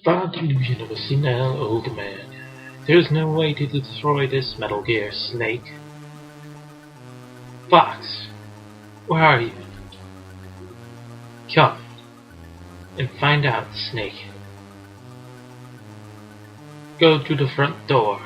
Fond illusion of a senile old man. There's no way to destroy this Metal Gear, Snake. Fox, where are you? Come and find out, Snake. Go to the front door.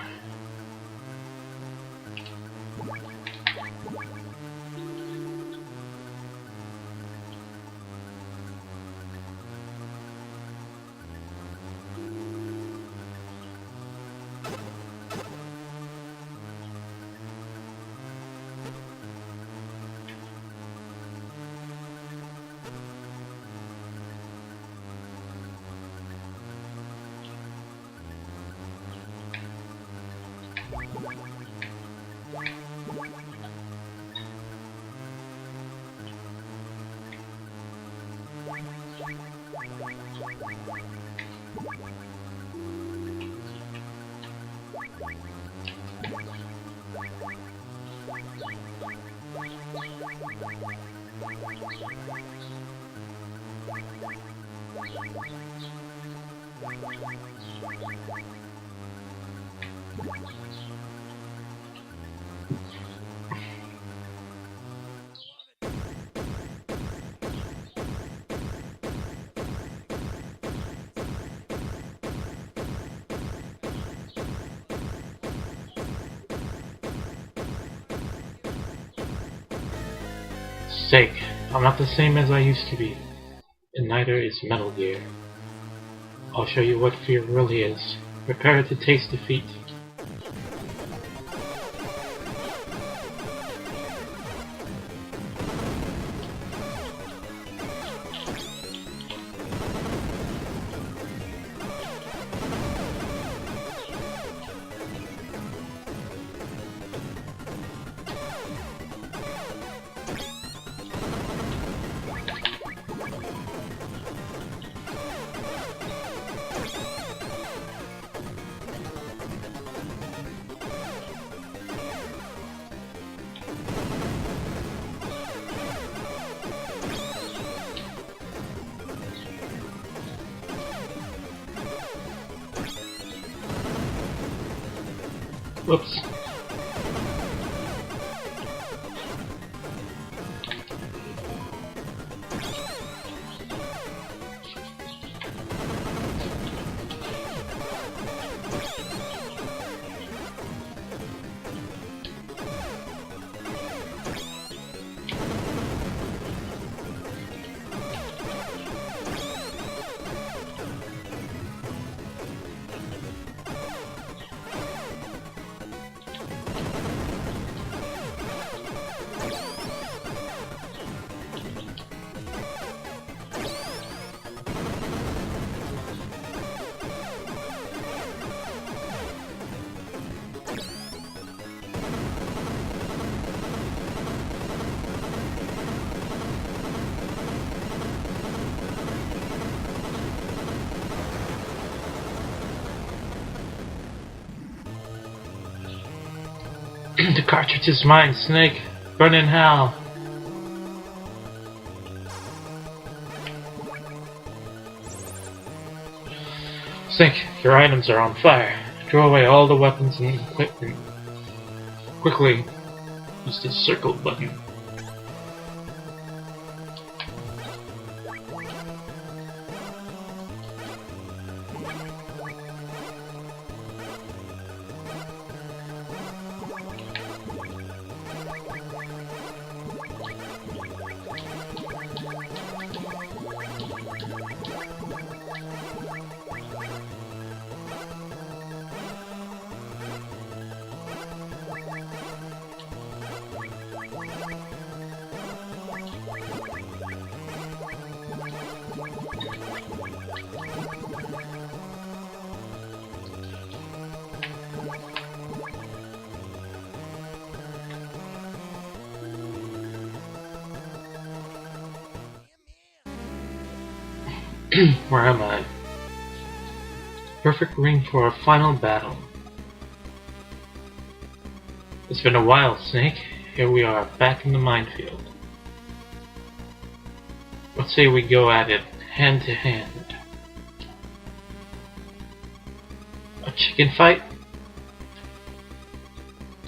Steak, I'm not the same as I used to be, and neither is Metal Gear. I'll show you what fear really is. Prepare to taste defeat. Whoops. The cartridge is mine, Snake. Burn in hell. Snake, your items are on fire. Throw away all the weapons and equipment. Quickly, use the circle button. Where am I? Perfect ring for our final battle. It's been a while, Snake. Here we are, back in the minefield. Let's say we go at it hand to hand. A chicken fight?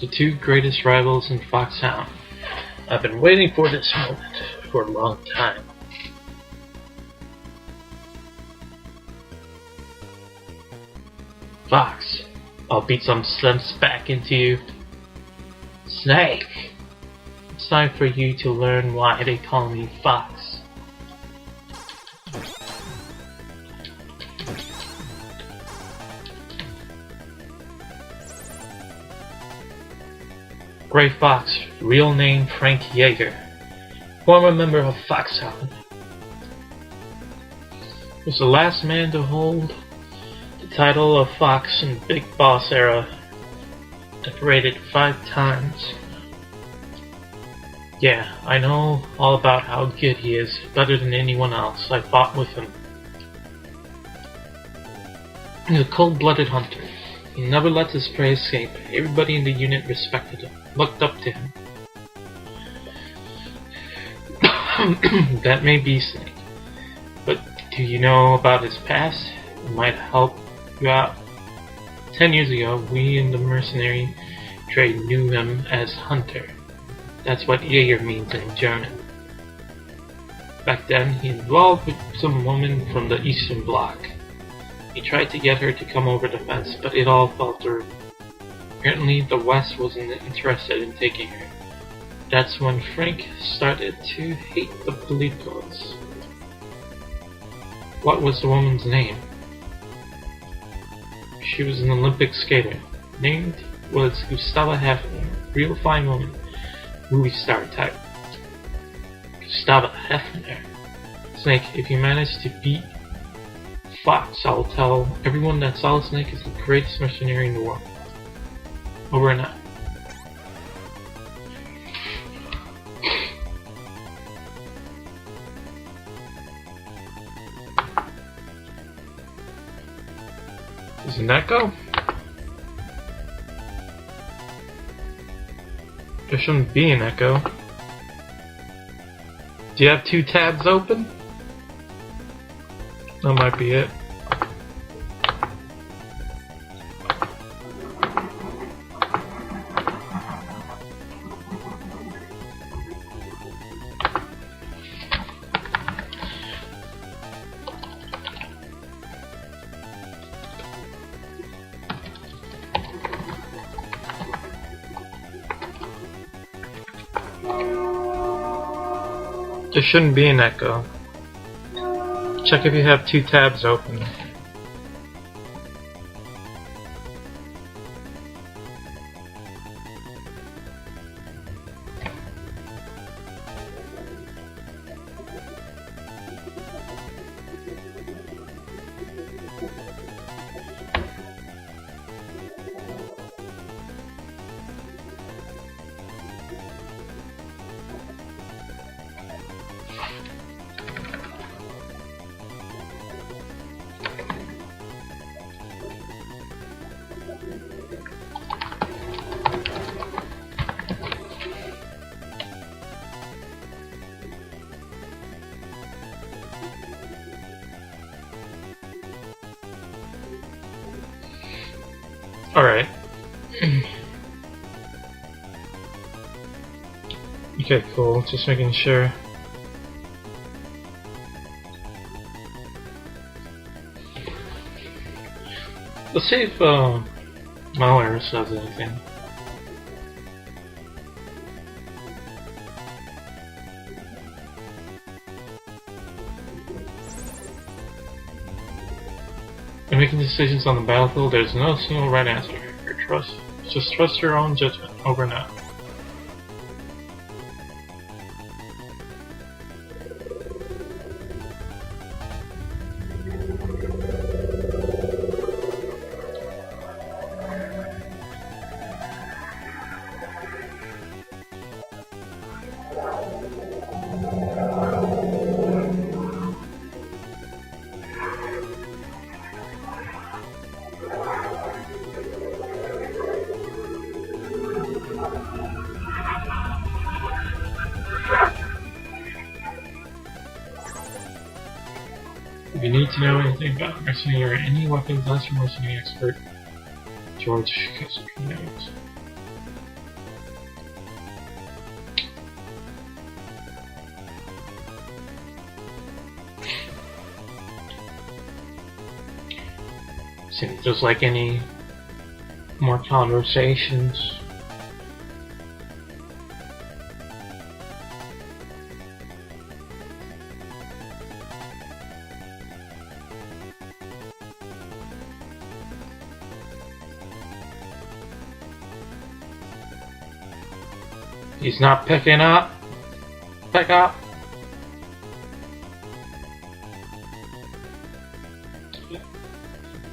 The two greatest rivals in Foxhound. I've been waiting for this moment for a long time. Fox, I'll beat some sense back into you. Snake, it's time for you to learn why they call me Fox. Gray Fox, real name Frank Yeager, former member of Foxhound. Was the last man to hold the title of Fox in Big Boss era, decorated 5 times. Yeah, I know all about how good he is, better than anyone else. I fought with him. He's a cold-blooded hunter. He never lets his prey escape. Everybody in the unit respected him, looked up to him. That may be Snake, but do you know about his past? It might help you out. 10 years ago, we in the mercenary trade knew him as Hunter. That's what Jäger means in German. Back then, he involved with some woman from the Eastern Bloc. He tried to get her to come over the fence, but it all fell through. Apparently, the West wasn't interested in taking her. That's when Frank started to hate the Politicos. What was the woman's name? She was an Olympic skater. Named was Gustava Hefner. Real fine woman. Movie star type. Gustava Hefner. Snake, if you manage to beat Fox, I'll tell everyone that Solid Snake is the greatest mercenary in the world. Over and out. Is an echo? There shouldn't be an echo. Do you have 2 tabs open? That might be it. There shouldn't be an echo. Check if you have 2 tabs open. Alright. Okay, cool. Just making sure. Let's see if malware says anything. In making decisions on the battlefield, there's no single right answer. Just trust your own judgment. Over and out. If you need to know anything about mercenary or any weapons, ask your mercenary expert, George knows. Seems just like any more conversations. He's not picking up. Pick up.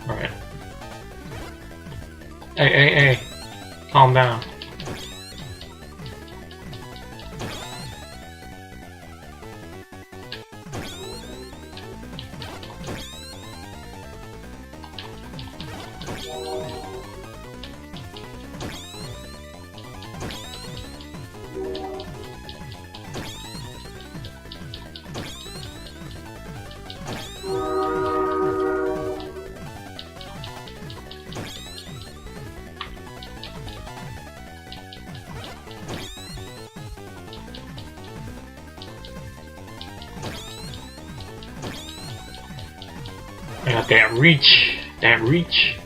Alright. Hey. Calm down. I got that reach. That reach.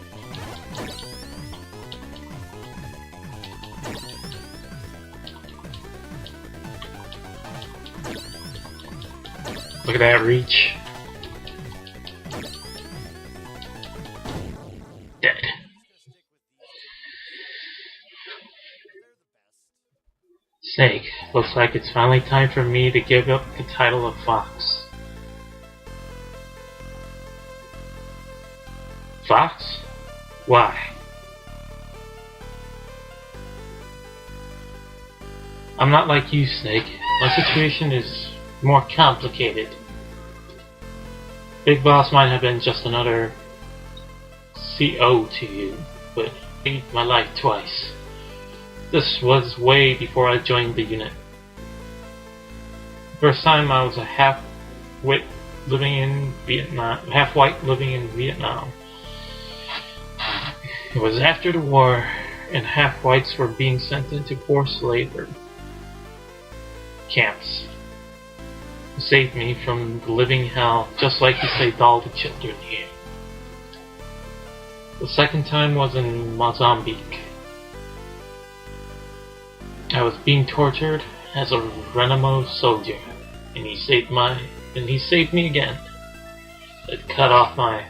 Look at that reach. Dead. Snake, looks like it's finally time for me to give up the title of Fox. Fox? Why? I'm not like you, Snake. My situation is more complicated. Big Boss might have been just another CO to you, but he saved my life twice. This was way before I joined the unit. First time I was a half-white living in Vietnam. It was after the war, and half-whites were being sent into forced labor camps. You saved me from the living hell, just like you saved all the children here. The second time was in Mozambique. I was being tortured as a Renamo soldier, and he saved me again. It cut off my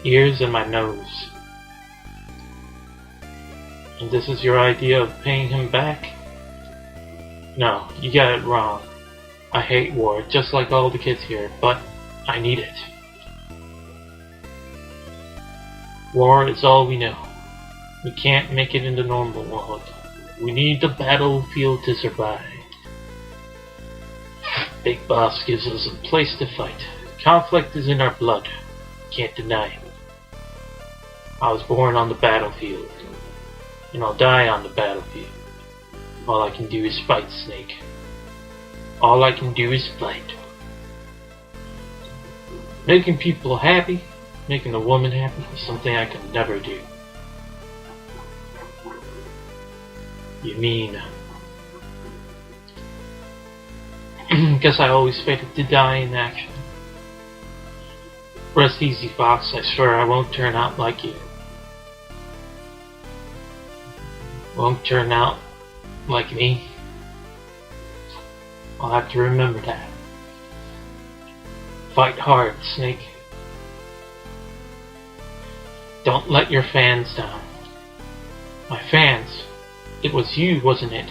ears and my nose. And this is your idea of paying him back? No, you got it wrong. I hate war, just like all the kids here, but I need it. War is all we know. We can't make it in the normal world. We need the battlefield to survive. Big Boss gives us a place to fight. Conflict is in our blood. Can't deny it. I was born on the battlefield, and I'll die on the battlefield. All I can do is fight, Snake. All I can do is fight. Making people happy, making a woman happy, is something I can never do. You mean... Guess I always fated to die in action. Rest easy, Fox. I swear I won't turn out like you. Won't turn out like me. I'll have to remember that. Fight hard, Snake. Don't let your fans down. My fans? It was you, wasn't it?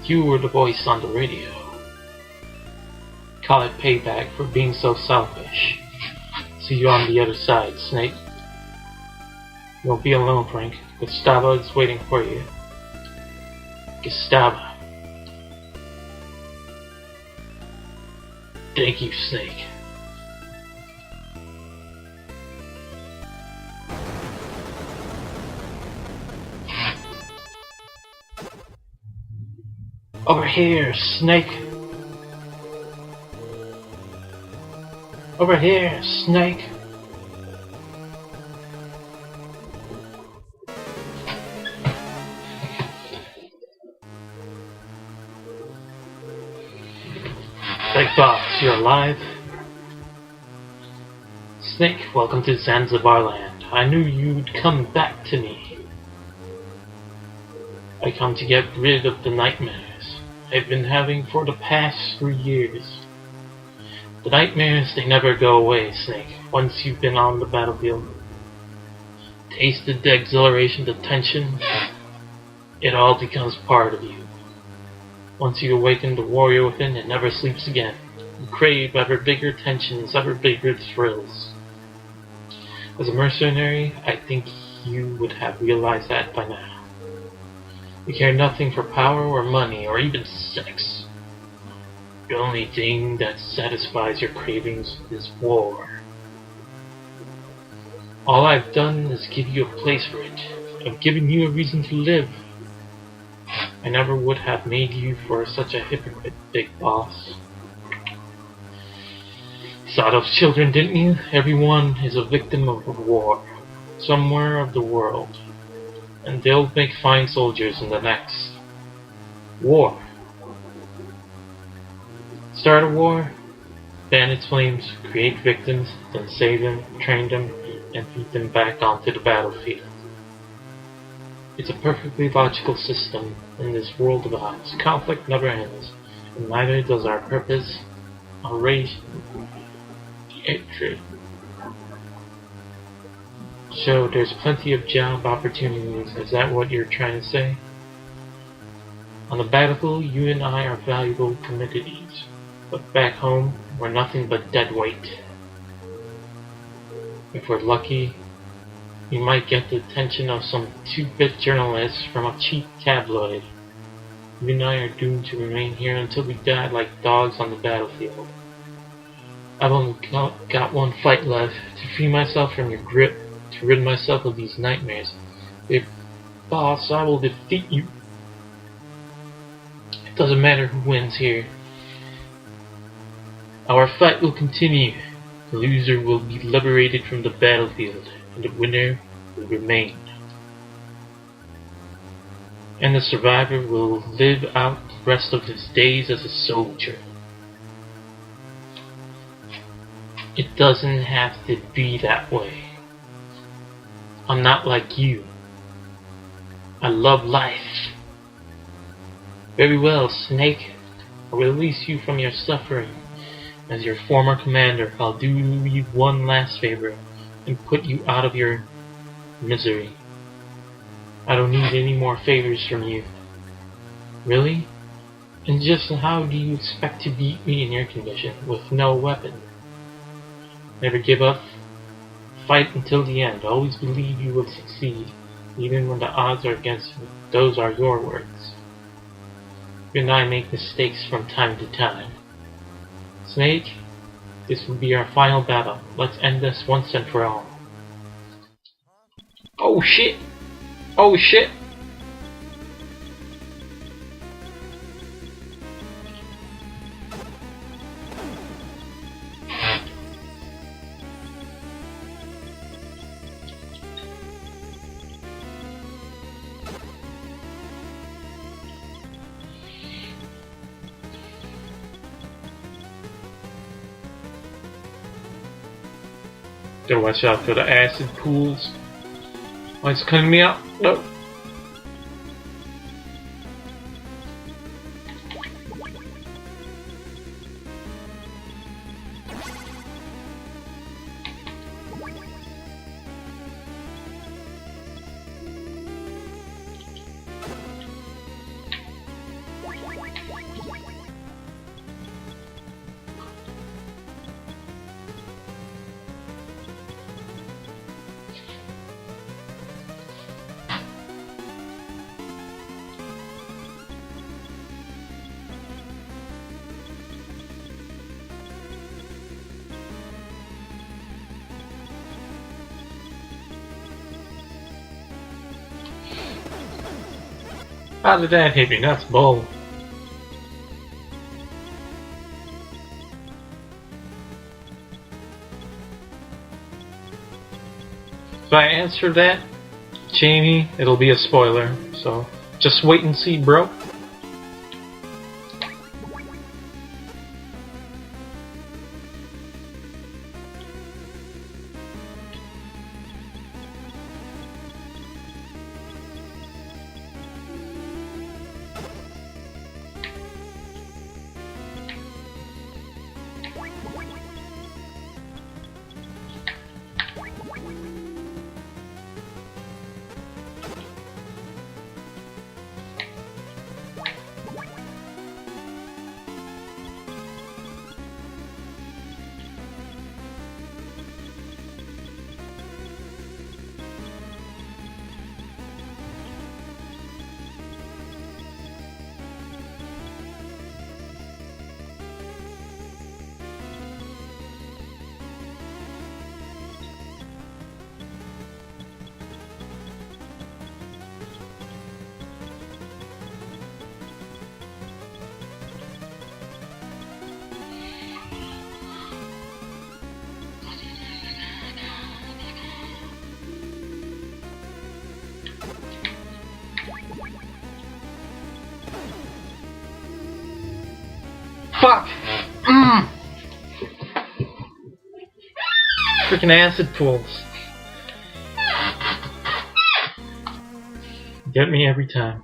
You were the voice on the radio. Call it payback for being so selfish. See you on the other side, Snake. You won't be alone, Frank. Gustavo is waiting for you. Gustavo. Thank you, Snake. Over here, Snake. Over here, Snake. Big Boss, you're alive? Snake, welcome to Zanzibar land. I knew you'd come back to me. I come to get rid of the nightmares I've been having for the past 3 years. The nightmares, they never go away, Snake, once you've been on the battlefield. Tasted the exhilaration, the tension, it all becomes part of you. Once you awaken the warrior within, it never sleeps again. You crave ever bigger tensions, ever bigger thrills. As a mercenary, I think you would have realized that by now. You care nothing for power or money or even sex. The only thing that satisfies your cravings is war. All I've done is give you a place for it. I've given you a reason to live. I never would have made you for such a hypocrite, Big Boss. Saw those children, didn't you? Everyone is a victim of war, somewhere of the world. And they'll make fine soldiers in the next war. Start a war, fan its flames, create victims, then save them, train them, and feed them back onto the battlefield. It's a perfectly logical system in this world of ours. Conflict never ends, and neither does our purpose, our race, hatred. So there's plenty of job opportunities, is that what you're trying to say? On the battlefield, you and I are valuable commodities, but back home, we're nothing but dead weight. If we're lucky, we might get the attention of some two-bit journalist from a cheap tabloid. You and I are doomed to remain here until we die like dogs on the battlefield. I've only got one fight left, to free myself from your grip, to rid myself of these nightmares. Big Boss, I will defeat you. It doesn't matter who wins here. Our fight will continue. The loser will be liberated from the battlefield, and the winner will remain. And the survivor will live out the rest of his days as a soldier. It doesn't have to be that way. I'm not like you. I love life. Very well, Snake. I'll release you from your suffering. As your former commander, I'll do you one last favor and put you out of your misery. I don't need any more favors from you. Really? And just how do you expect to beat me in your condition, with no weapon? Never give up. Fight until the end. Always believe you will succeed, even when the odds are against you. Those are your words. You and I make mistakes from time to time. Snake, this will be our final battle. Let's end this once and for all. Oh shit! Oh shit! Gotta watch out for the acid pools. Oh, it's cutting me out. No. How did that hit me? That's bull. If I answer that, Jamie, it'll be a spoiler. So just wait and see, bro. Fuck! Freaking acid pools. Get me every time.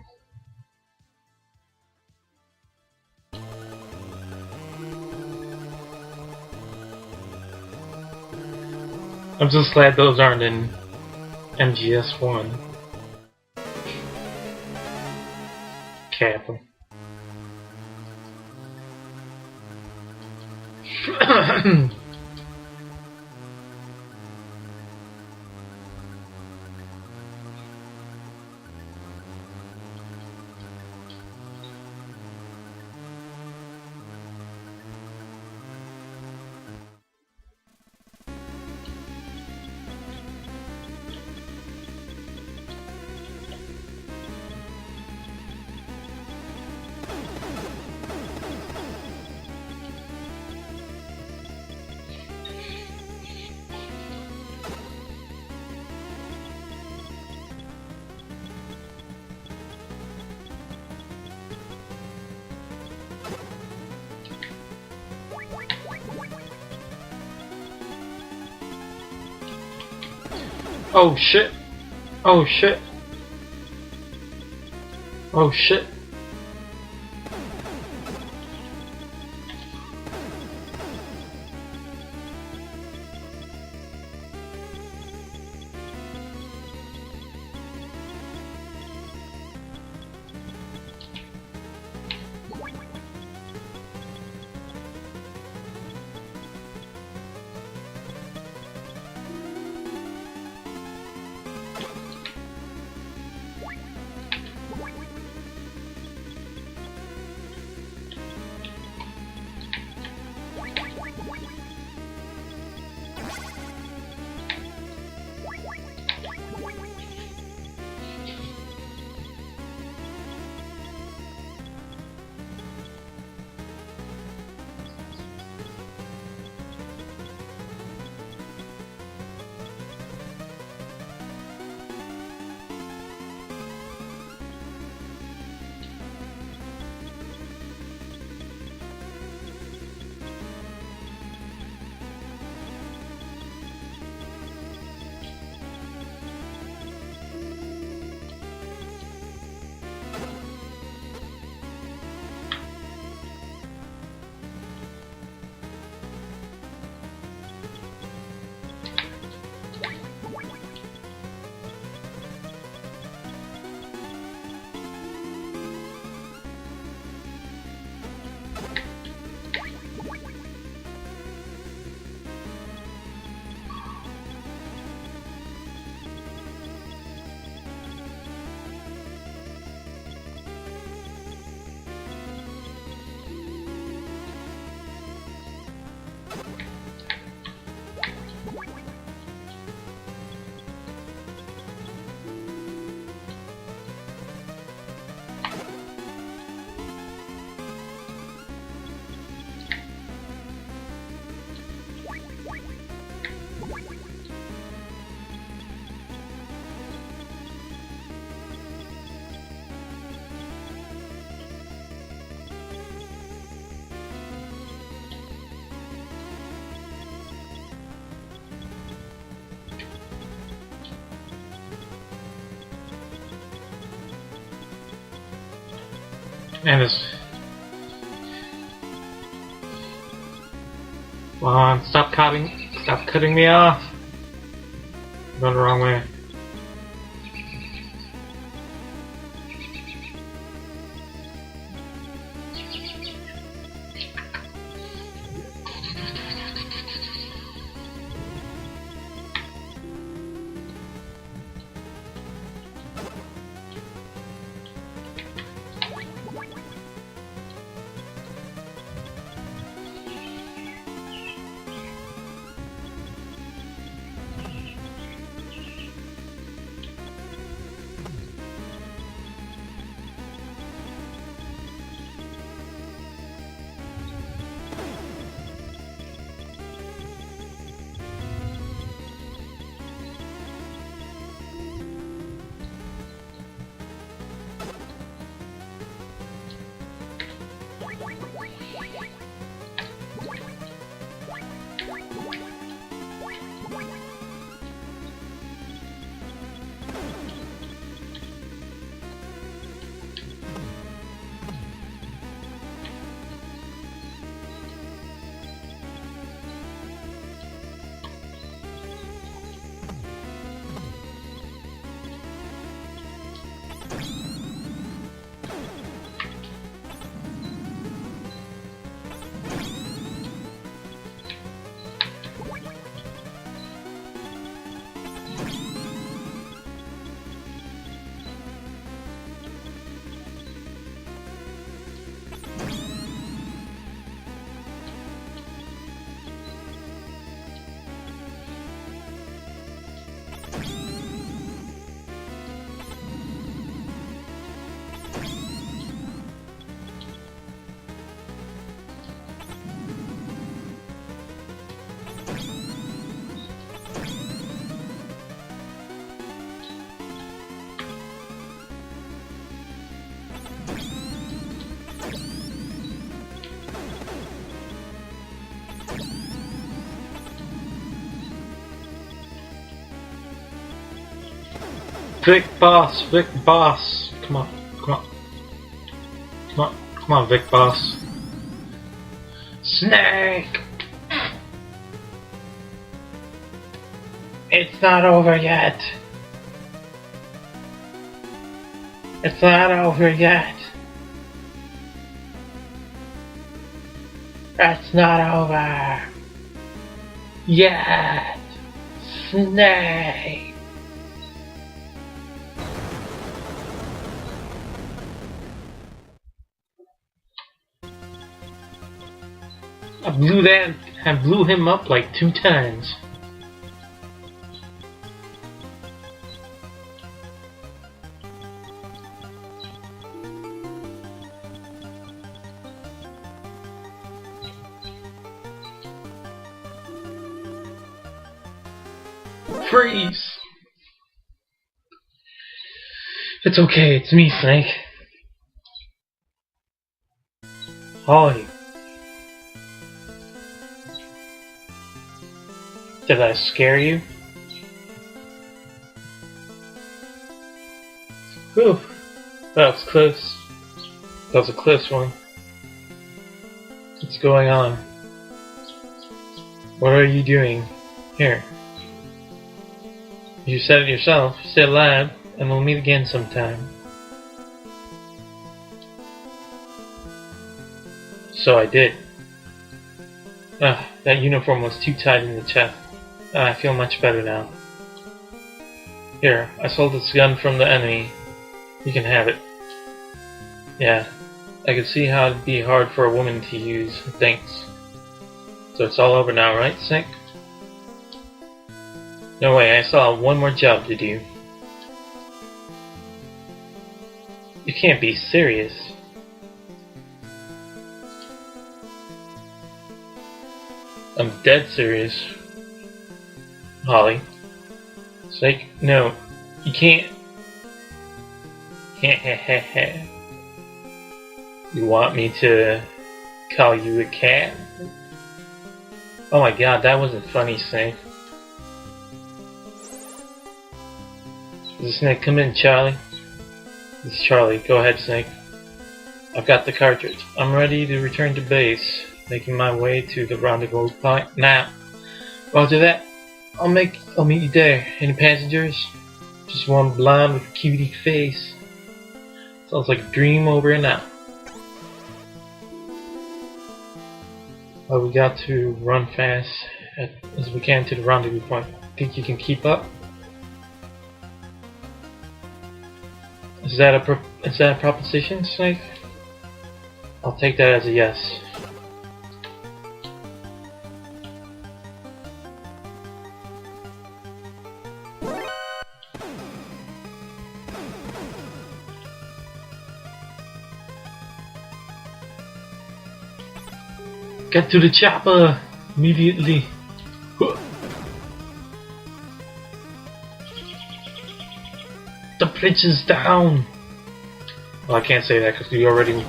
I'm just glad those aren't in MGS1. Kappa. Oh shit! Oh shit! Oh shit! And it's... Come on, stop cutting me off! I'm going the wrong way. Vic Boss, Vic Boss. Come on, come on. Come on, come on, Vic Boss. Snake! It's not over yet. It's not over yet. It's not over yet. Snake. I blew him up like 2 times. Freeze! It's okay, it's me, Snake. Holly. Did I scare you? Whew. That was close. That was a close one. What's going on? What are you doing here? You said it yourself. Stay alive, and we'll meet again sometime. So I did. That uniform was too tight in the chest. I feel much better now. Here, I sold this gun from the enemy. You can have it. Yeah, I could see how it'd be hard for a woman to use. Thanks. So it's all over now, right, Snake? No way, I still have one more job to do. You can't be serious. I'm dead serious. Holly. Snake, no. You can't. You want me to call you a cat? Oh my god, that wasn't funny, Snake. Snake, come in, Charlie. This is Charlie. Go ahead, Snake. I've got the cartridge. I'm ready to return to base, making my way to the rendezvous point now. Roger that. I'll meet you there. Any passengers? Just one blonde with a cutie face. Sounds like a dream over and out. Well, we got to run fast as we can to the rendezvous point. Think you can keep up? Is that a proposition, Snake? I'll take that as a yes. Get to the chopper immediately. The bridge is down. Well, I can't say that because we already.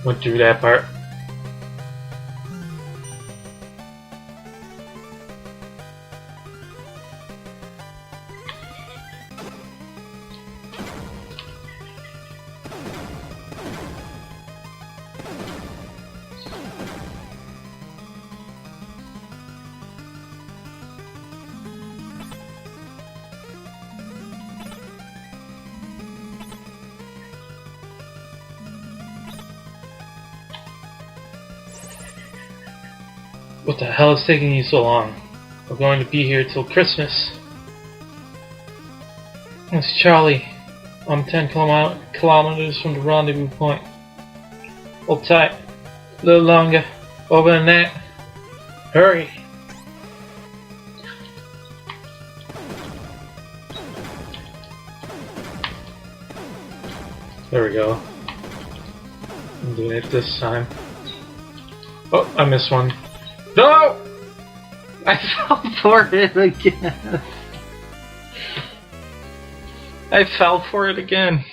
Went through that part. What the hell is taking you so long? We're going to be here till Christmas. It's Charlie. I'm 10 kilometers from the rendezvous point. Hold tight. A little longer. Over than that. Hurry. There we go. I'm doing it this time. Oh, I missed one. No! I fell for it again. I fell for it again.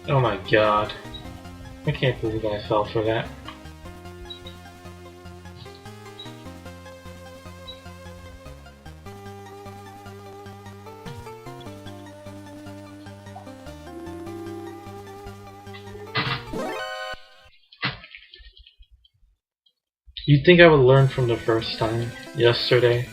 Oh my god. I can't believe I fell for that. You'd think I would learn from the first time, yesterday.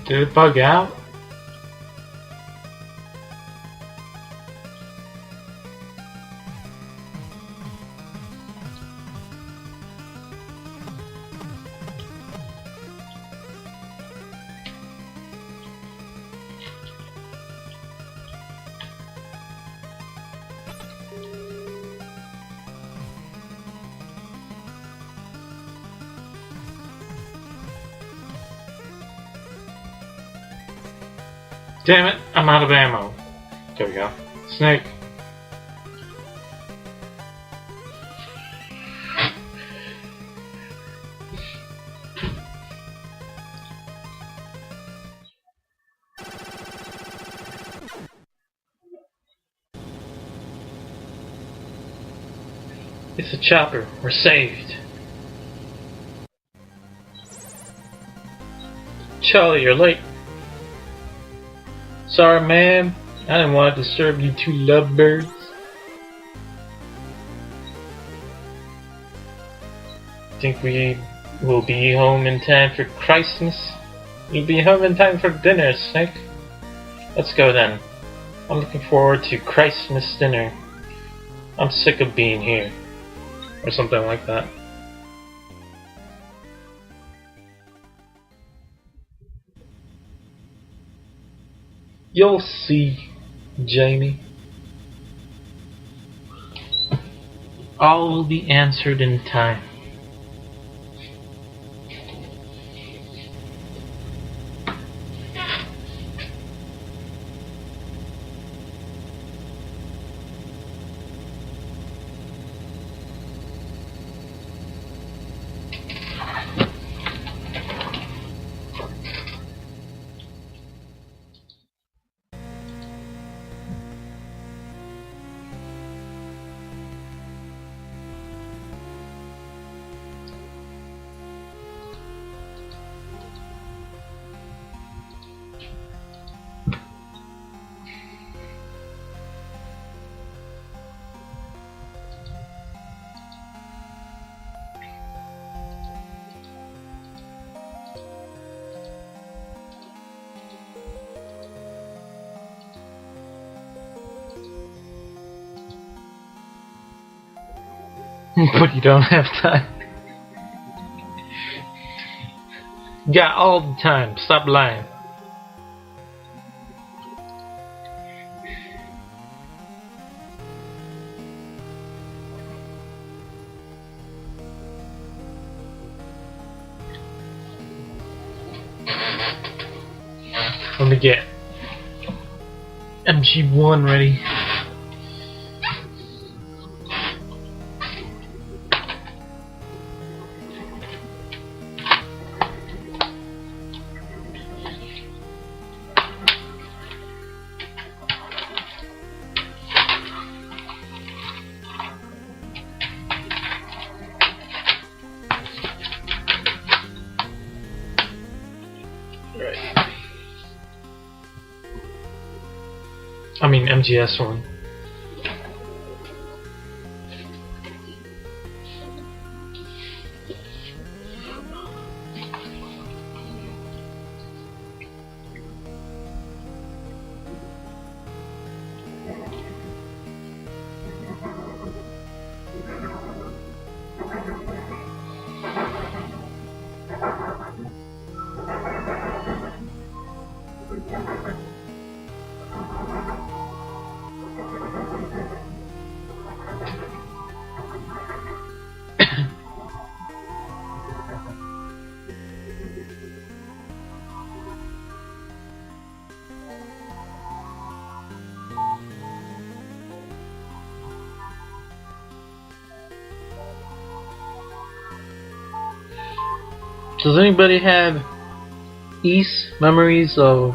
Did it bug out? Damn it, I'm out of ammo. There we go. Snake. It's a chopper. We're saved. Charlie, you're late. Sorry, ma'am. I didn't want to disturb you two lovebirds. Think we will be home in time for Christmas? You'll be home in time for dinner, Snake. Let's go then. I'm looking forward to Christmas dinner. I'm sick of being here. Or something like that. You'll see, Jamie. All will be answered in time. But you don't have time. You got all the time. Stop lying. Let me get MG1 ready. I mean MGS1. Does anybody have East memories of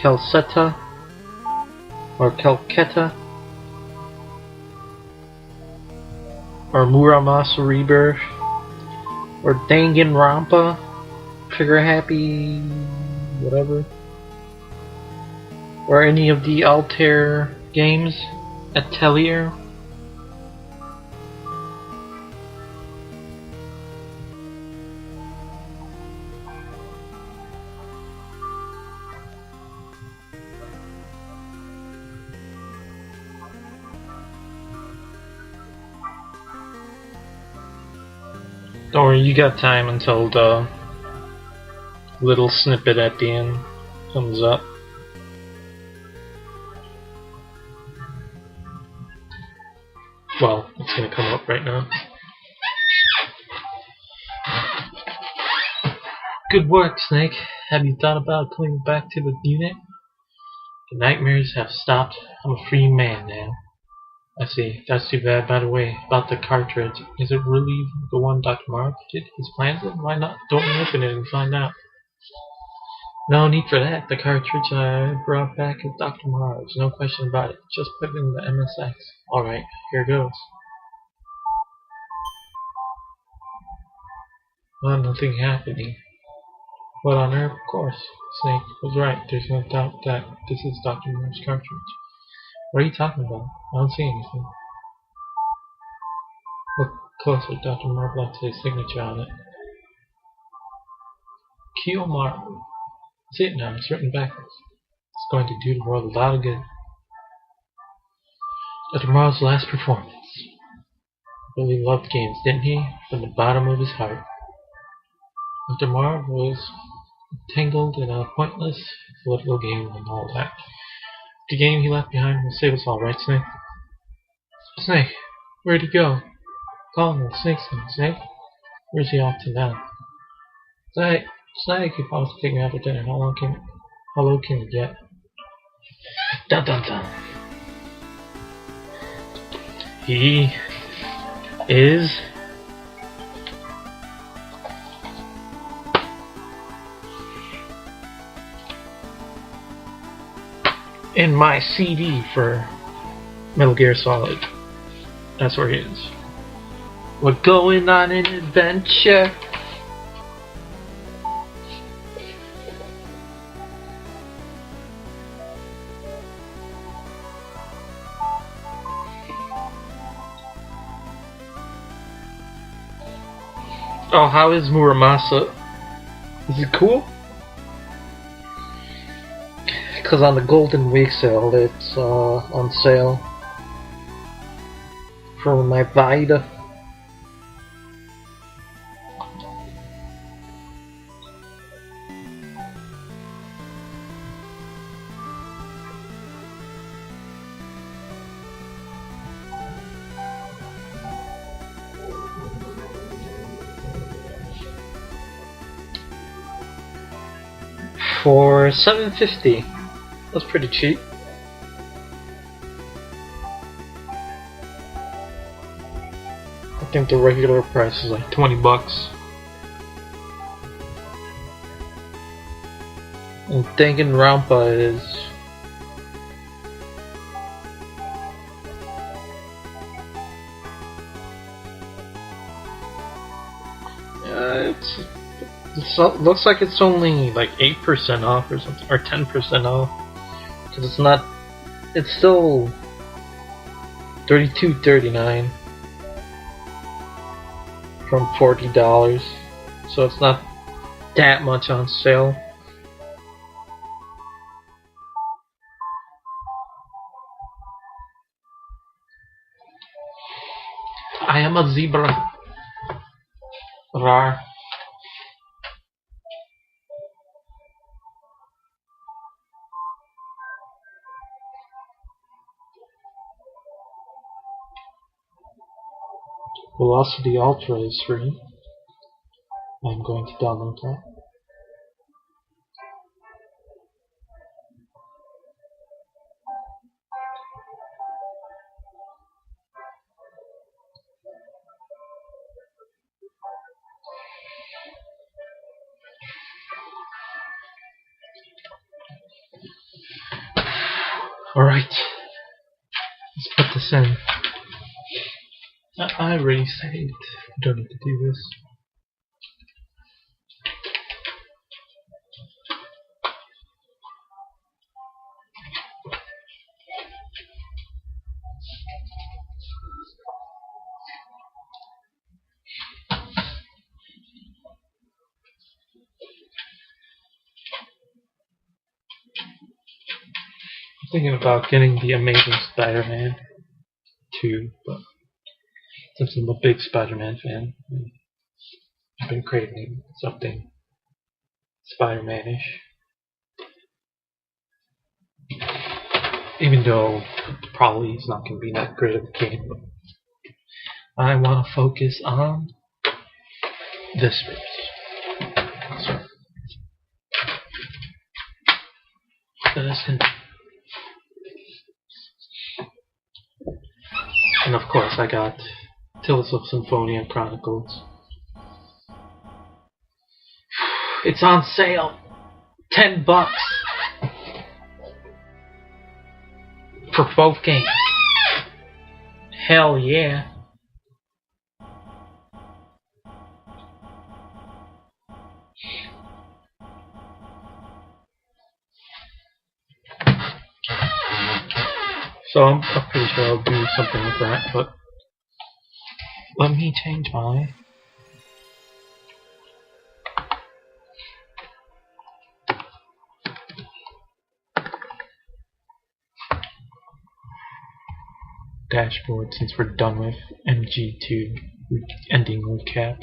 Calcetta or Calcutta or Muramasa Rebirth or Danganronpa, Trigger Happy, whatever, or any of the Altair games, Atelier? Don't worry, you got time until the little snippet at the end comes up. Well, it's gonna come up right now. Good work, Snake. Have you thought about coming back to the unit? The nightmares have stopped. I'm a free man now. I see. That's too bad. By the way, about the cartridge, is it really the one Dr. Marv did his plans in? Why not? Don't open it and find out. No need for that. The cartridge I brought back is Dr. Marv's. No question about it. Just put it in the MSX. Alright, here goes. Well, nothing happening. What on earth? Of course. Snake was right. There's no doubt that this is Dr. Marv's cartridge. What are you talking about? I don't see anything. Look closer. Dr. Marv left his signature on it. Kiyomar. See it now. It's written backwards. It's going to do the world a lot of good. Dr. Marv's last performance. Really loved games, didn't he? From the bottom of his heart. Dr. Marv was entangled in a pointless political game and all that. The game he left behind will save us all, right, Snake? Snake, where'd he go? Call him, Snake's name, Snake. Where's he off to now? Snake, he promised to take me out for dinner. How low can you get? Dun dun dun. He is in my CD for Metal Gear Solid. That's where he is. We're going on an adventure. Oh, how is Muramasa? Is it cool? Because on the Golden Week sale, it's on sale for my Vita. For $7.50. That's pretty cheap. I think the regular price is like $20. And Danganronpa is looks like it's only like 8% off or something, or 10% off. Because it's not. It's still $32.39 from $40, so it's not that much on sale. I am a zebra. Rar. Velocity Ultra is free. I'm going to download that. Alright. Let's put this in. I already saved. Don't need to do this. I'm thinking about getting the Amazing Spider-Man 2, but since I'm a big Spider-Man fan, I've been craving something Spider-Man-ish. Even though probably it's not going to be that great of a game, but I want to focus on this first. So this can. And of course I got Tales of Symphonia Chronicles. It's on sale! $10 for both games. Hell yeah. So I'm pretty sure I'll do something like that, but let me change my dashboard since we're done with MG2 ending recap.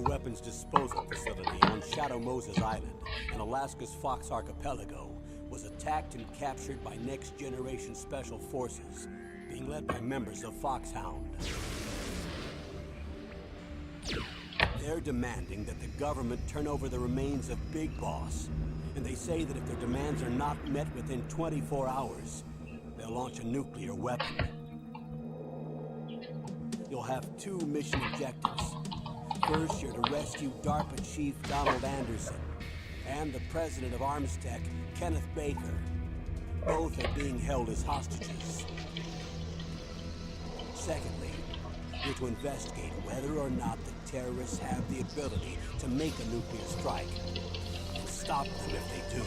Weapons disposal facility on Shadow Moses Island in Alaska's Fox Archipelago was attacked and captured by Next Generation Special Forces, being led by members of Foxhound. They're demanding that the government turn over the remains of Big Boss. And they say that if their demands are not met within 24 hours, they'll launch a nuclear weapon. You'll have two mission objectives. First, you're to rescue DARPA Chief Donald Anderson and the president of Armstech, Kenneth Baker. Both are being held as hostages. Secondly, you're to investigate whether or not the terrorists have the ability to make a nuclear strike and stop them if they do.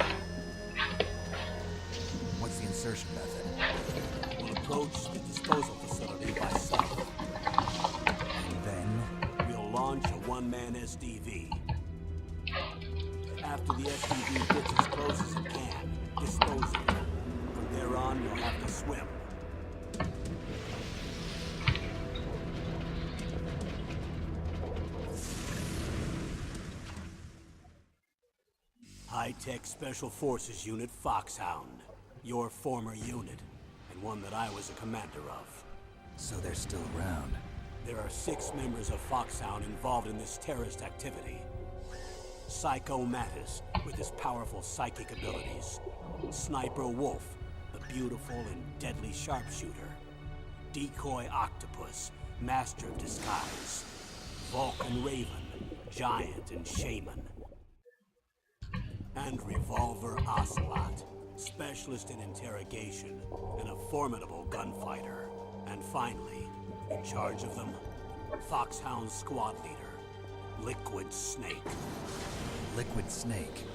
What's the insertion method? We'll approach the disposal facility by stealth. And then? We'll launch a one-man SDV. After the SDV gets as close as it can, dispose of it. From there on, you'll have to swim. High-Tech Special Forces Unit Foxhound. Your former unit, and one that I was a commander of. So they're still around. There are 6 members of Foxhound involved in this terrorist activity. Psycho Mattis, with his powerful psychic abilities. Sniper Wolf, the beautiful and deadly sharpshooter. Decoy Octopus, master of disguise. Vulcan Raven, giant and shaman. And Revolver Ocelot, specialist in interrogation and a formidable gunfighter. And finally, in charge of them, Foxhound squad leader, Liquid Snake. Liquid Snake.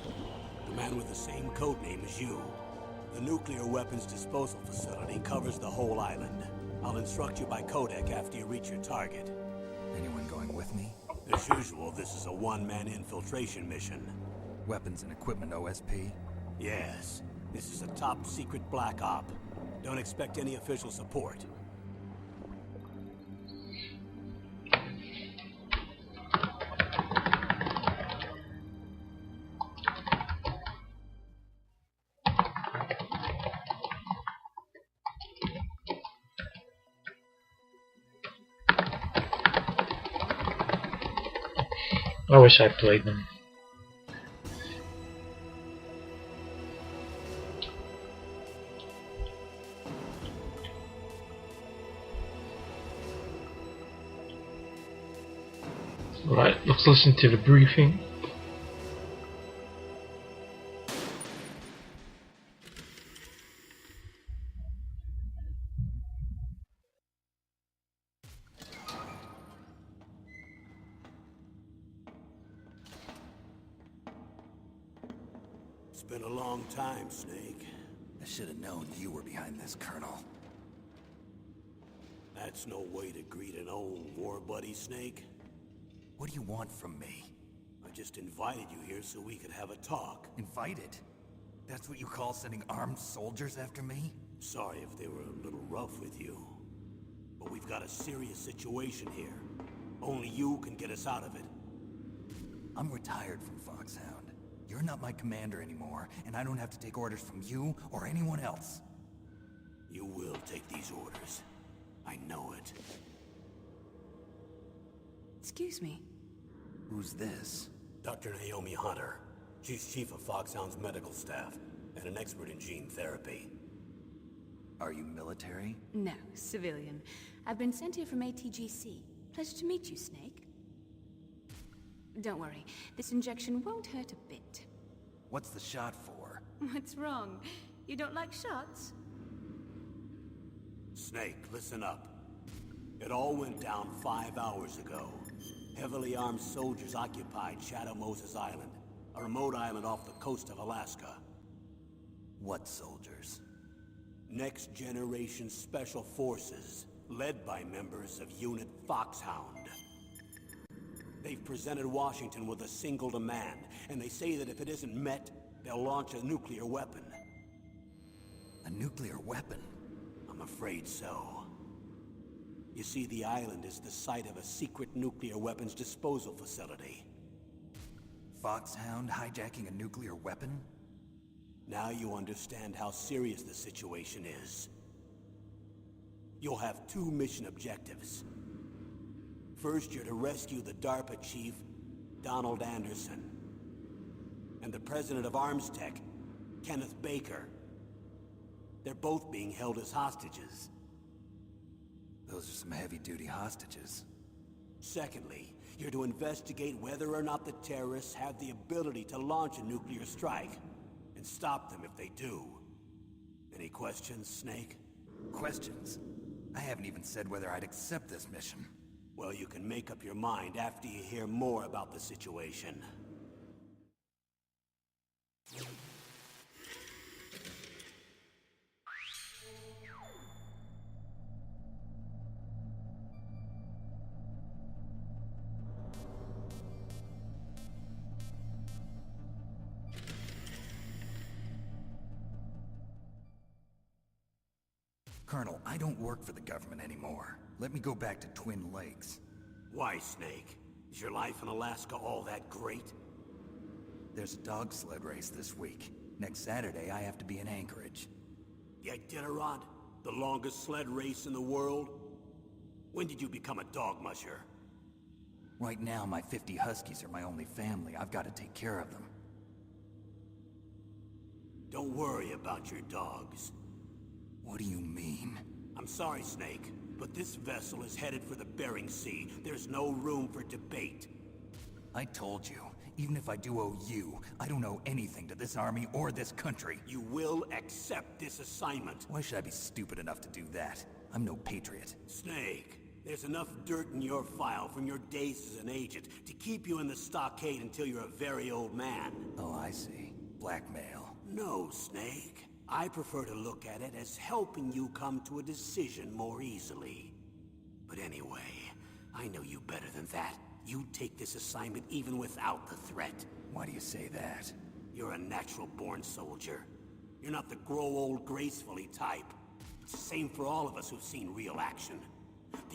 The man with the same codename as you. The nuclear weapons disposal facility covers the whole island. I'll instruct you by codec after you reach your target. Anyone going with me? As usual, this is a one-man infiltration mission. Weapons and equipment OSP? Yes, this is a top-secret black op. Don't expect any official support. I wish I played them. Alright, let's listen to the briefing. It's been a long time, Snake. I should have known you were behind this, Colonel. That's no way to greet an old war buddy, Snake. What do you want from me? I just invited you here so we could have a talk. Invited? That's what you call sending armed soldiers after me? Sorry if they were a little rough with you. But we've got a serious situation here. Only you can get us out of it. I'm retired from Foxhound. You're not my commander anymore, and I don't have to take orders from you or anyone else. You will take these orders. I know it. Excuse me. Who's this? Dr. Naomi Hunter. She's chief of Foxhound's medical staff, and an expert in gene therapy. Are you military? No, civilian. I've been sent here from ATGC. Pleasure to meet you, Snake. Don't worry, this injection won't hurt a bit. What's the shot for? What's wrong? You don't like shots? Snake, listen up. It all went down 5 hours ago. Heavily armed soldiers occupied Shadow Moses Island, a remote island off the coast of Alaska. What soldiers? Next Generation Special Forces, led by members of Unit Foxhound. They've presented Washington with a single demand, and they say that if it isn't met, they'll launch a nuclear weapon. A nuclear weapon? I'm afraid so. You see, the island is the site of a secret nuclear weapons disposal facility. Foxhound hijacking a nuclear weapon? Now you understand how serious the situation is. You'll have 2 mission objectives. First, you're to rescue the DARPA chief, Donald Anderson. And the president of Armstech, Kenneth Baker. They're both being held as hostages. Those are some heavy-duty hostages. Secondly, you're to investigate whether or not the terrorists have the ability to launch a nuclear strike, and stop them if they do. Any questions, Snake? Questions? I haven't even said whether I'd accept this mission. Well, you can make up your mind after you hear more about the situation. Colonel, I don't work for the government anymore. Let me go back to Twin Lakes. Why, Snake? Is your life in Alaska all that great? There's a dog sled race this week. Next Saturday, I have to be in Anchorage. The Iditarod? The longest sled race in the world? When did you become a dog musher? Right now, my 50 Huskies are my only family. I've got to take care of them. Don't worry about your dogs. What do you mean? I'm sorry, Snake, but this vessel is headed for the Bering Sea. There's no room for debate. I told you, even if I do owe you, I don't owe anything to this army or this country. You will accept this assignment. Why should I be stupid enough to do that? I'm no patriot. Snake, there's enough dirt in your file from your days as an agent to keep you in the stockade until you're a very old man. Oh, I see. Blackmail. No, Snake. I prefer to look at it as helping you come to a decision more easily. But anyway, I know you better than that. You'd take this assignment even without the threat. Why do you say that? You're a natural-born soldier. You're not the grow old gracefully type. It's the same for all of us who've seen real action.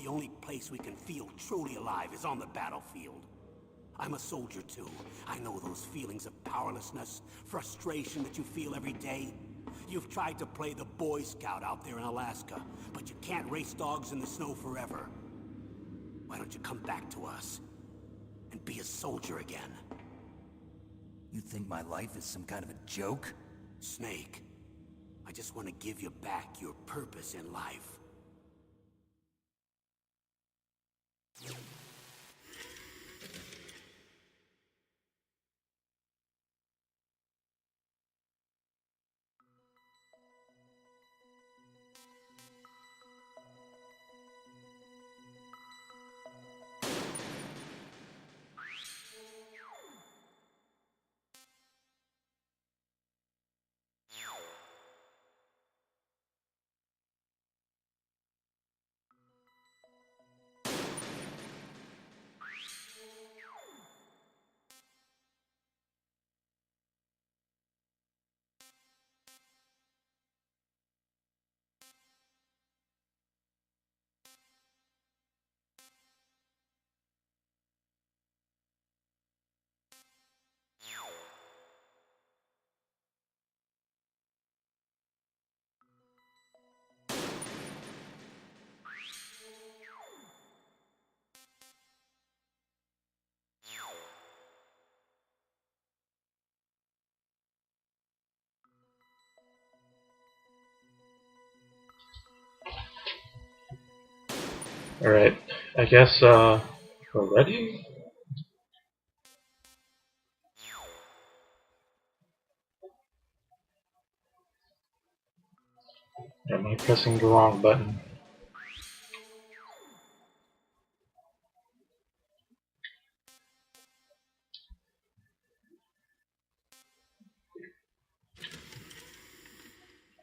The only place we can feel truly alive is on the battlefield. I'm a soldier too. I know those feelings of powerlessness, frustration that you feel every day. You've tried to play the Boy Scout out there in Alaska, but you can't race dogs in the snow forever. Why don't you come back to us and be a soldier again? You think my life is some kind of a joke? Snake, I just want to give you back your purpose in life. Alright, I guess we're ready? Or am I pressing the wrong button?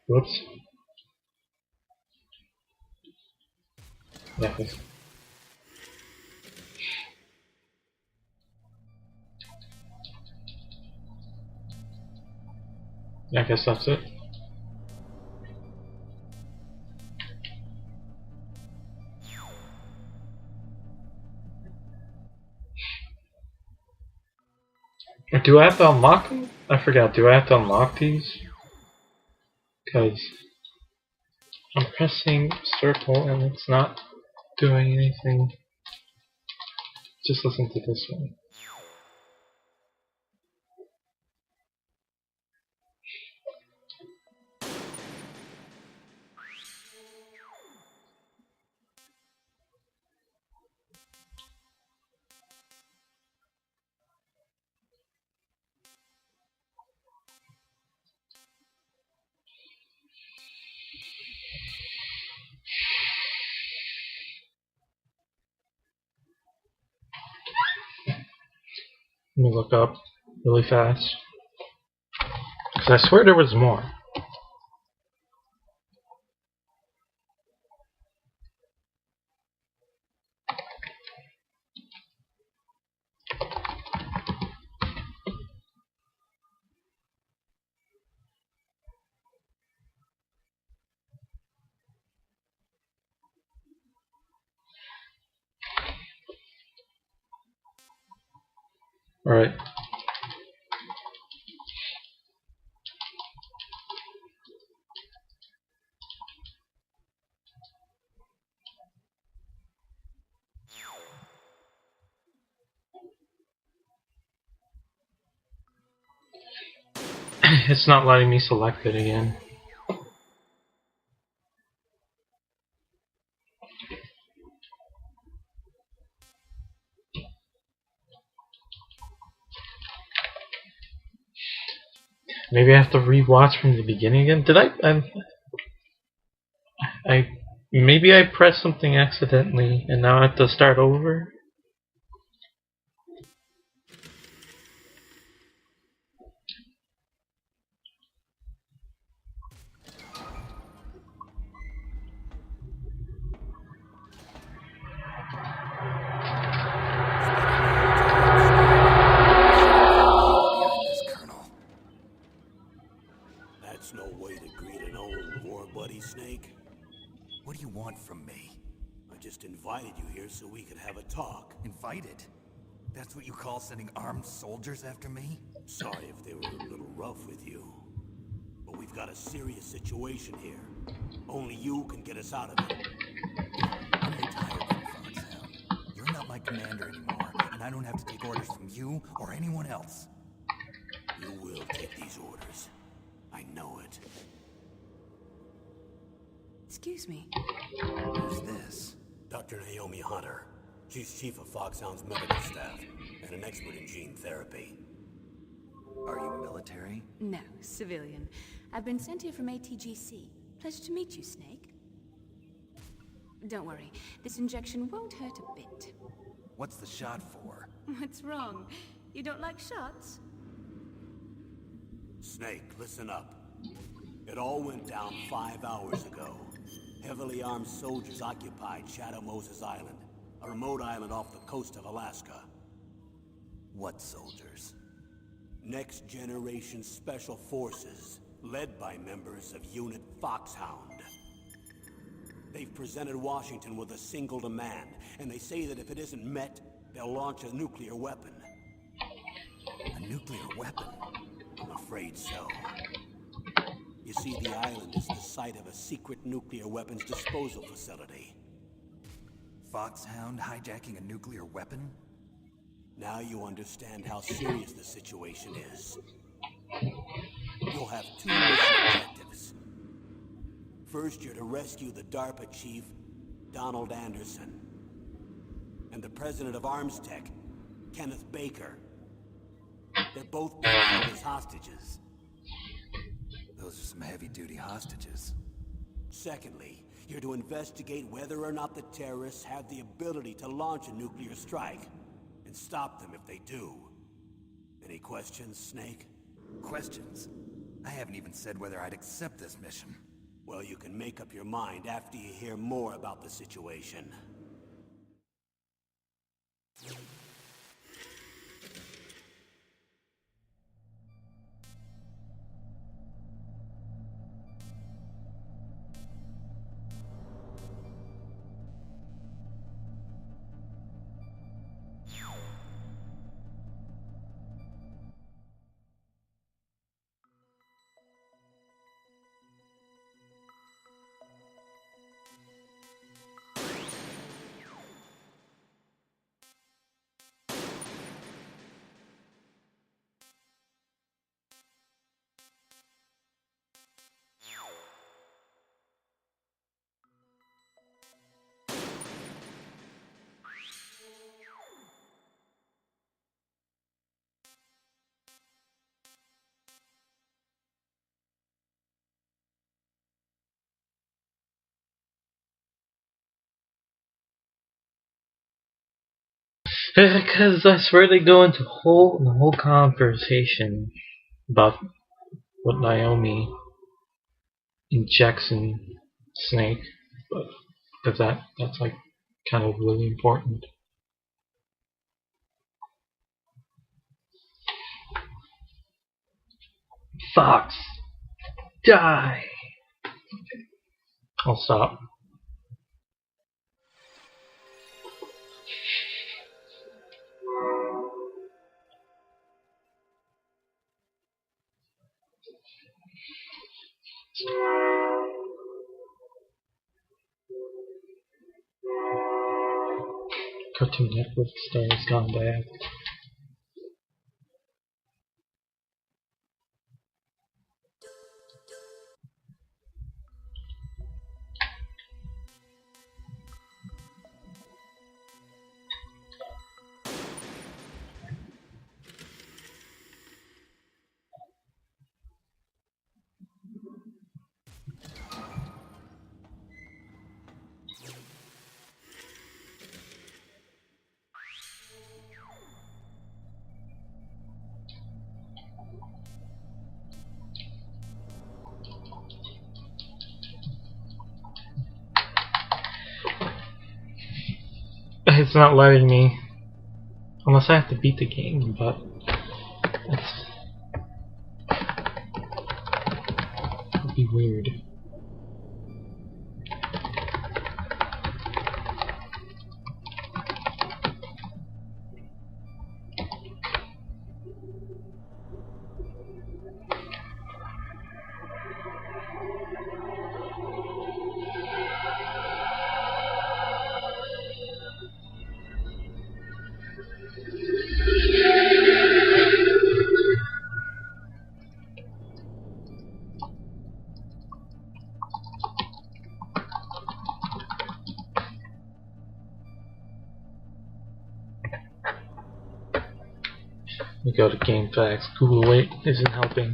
Whoops. Yeah, I guess that's it. Do I have to unlock them? I forgot, do I have to unlock these? Because I'm pressing circle and it's not doing anything. Just listen to this one. Let me look up really fast. Because I swear there was more. Alright. It's not letting me select it again. Maybe I have to rewatch from the beginning again. Did I maybe I pressed something accidentally and now I have to start over? Behind this, Colonel. That's no way to greet an old war buddy, Snake. What do you want from me? I just invited you here so we could have a talk. Invited? That's what you call sending armed soldiers after me? Sorry if they were a little rough with you. But we've got a serious situation here. Only you can get us out of it. I'm retired from Foxhound. You're not my commander anymore, and I don't have to take orders from you or anyone else. You will take these orders. I know it. Excuse me. Who's this? Dr. Naomi Hunter. She's chief of Foxhound's medical staff and an expert in gene therapy. Are you military? No, civilian. I've been sent here from ATGC. Pleasure to meet you, Snake. Don't worry, this injection won't hurt a bit. What's the shot for? What's wrong? You don't like shots? Snake, listen up. It all went down 5 hours ago. Heavily armed soldiers occupied Shadow Moses Island, a remote island off the coast of Alaska. What soldiers? Next Generation Special Forces, led by members of Unit Foxhound. They've presented Washington with a single demand, and they say that if it isn't met, they'll launch a nuclear weapon. A nuclear weapon? I'm afraid so. You see, the island is the site of a secret nuclear weapons disposal facility. Foxhound hijacking a nuclear weapon? Now you understand how serious the situation is. You'll have two mission objectives. First, you're to rescue the DARPA chief, Donald Anderson, and the president of ArmsTech, Kenneth Baker. They're both being held as hostages. Those are some heavy-duty hostages. Secondly, you're to investigate whether or not the terrorists have the ability to launch a nuclear strike, and stop them if they do. Any questions, Snake? Questions? I haven't even said whether I'd accept this mission. Well, you can make up your mind after you hear more about the situation. Because I swear they go into the whole conversation about what Naomi injects in Snake, but because that's like kind of really important. Fox, die! I'll stop. Cartoon Network stars gone bad. It's not letting me. Unless I have to beat the game, but that'd be weird. We go to GameFAQs. Google it isn't helping.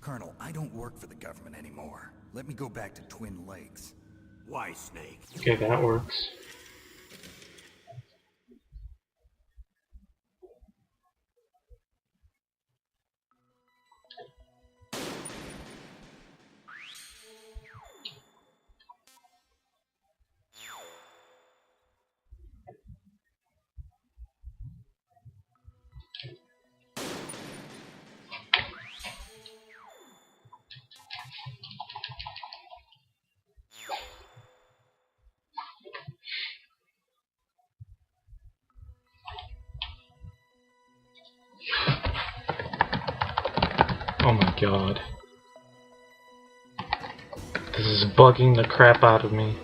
Colonel, I don't work for the government anymore. Let me go back to Twin Lakes. Why, Snake? Okay, that works. Oh my god. This is bugging the crap out of me.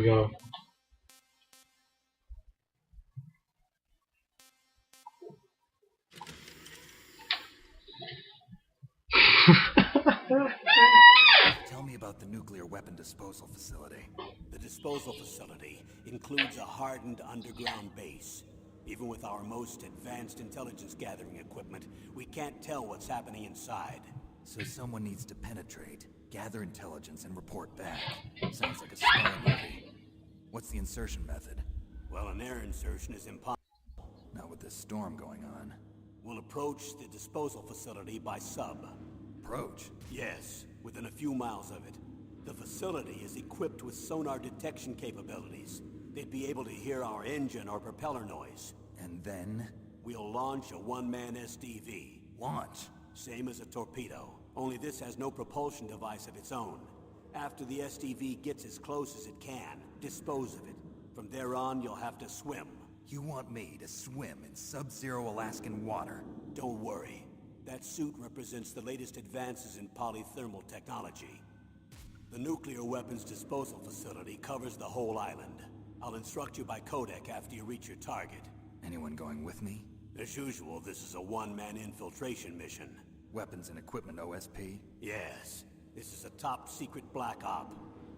we go. Tell me about the nuclear weapon disposal facility. The disposal facility includes a hardened underground base. Even with our most advanced intelligence gathering equipment, we can't tell what's happening inside. So someone needs to penetrate, gather intelligence, and report back. Sounds like a spy movie. What's the insertion method? Well, an air insertion is impossible. Not with this storm going on. We'll approach the disposal facility by sub. Approach? Yes, within a few miles of it. The facility is equipped with sonar detection capabilities. They'd be able to hear our engine or propeller noise. And then? We'll launch a one-man SDV. Launch? Same as a torpedo, only this has no propulsion device of its own. After the SDV gets as close as it can, dispose of it. From there on, you'll have to swim. You want me to swim in sub-zero Alaskan water? Don't worry. That suit represents the latest advances in polythermal technology. The nuclear weapons disposal facility covers the whole island. I'll instruct you by codec after you reach your target. Anyone going with me? As usual, this is a one-man infiltration mission. Weapons and equipment OSP? Yes. This is a top-secret black op.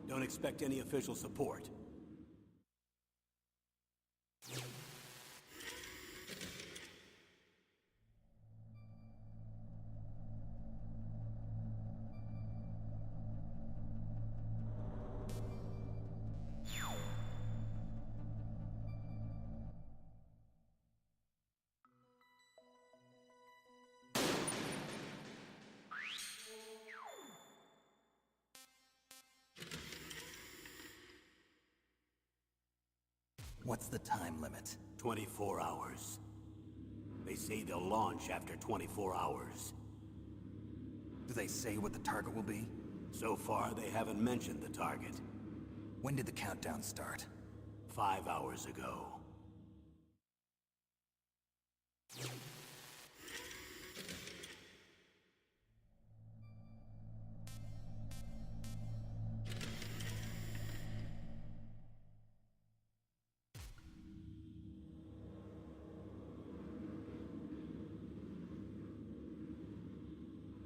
Don't expect any official support. What's the time limit? 24 hours. They say they'll launch after 24 hours. Do they say what the target will be? So far, they haven't mentioned the target. When did the countdown start? 5 hours ago.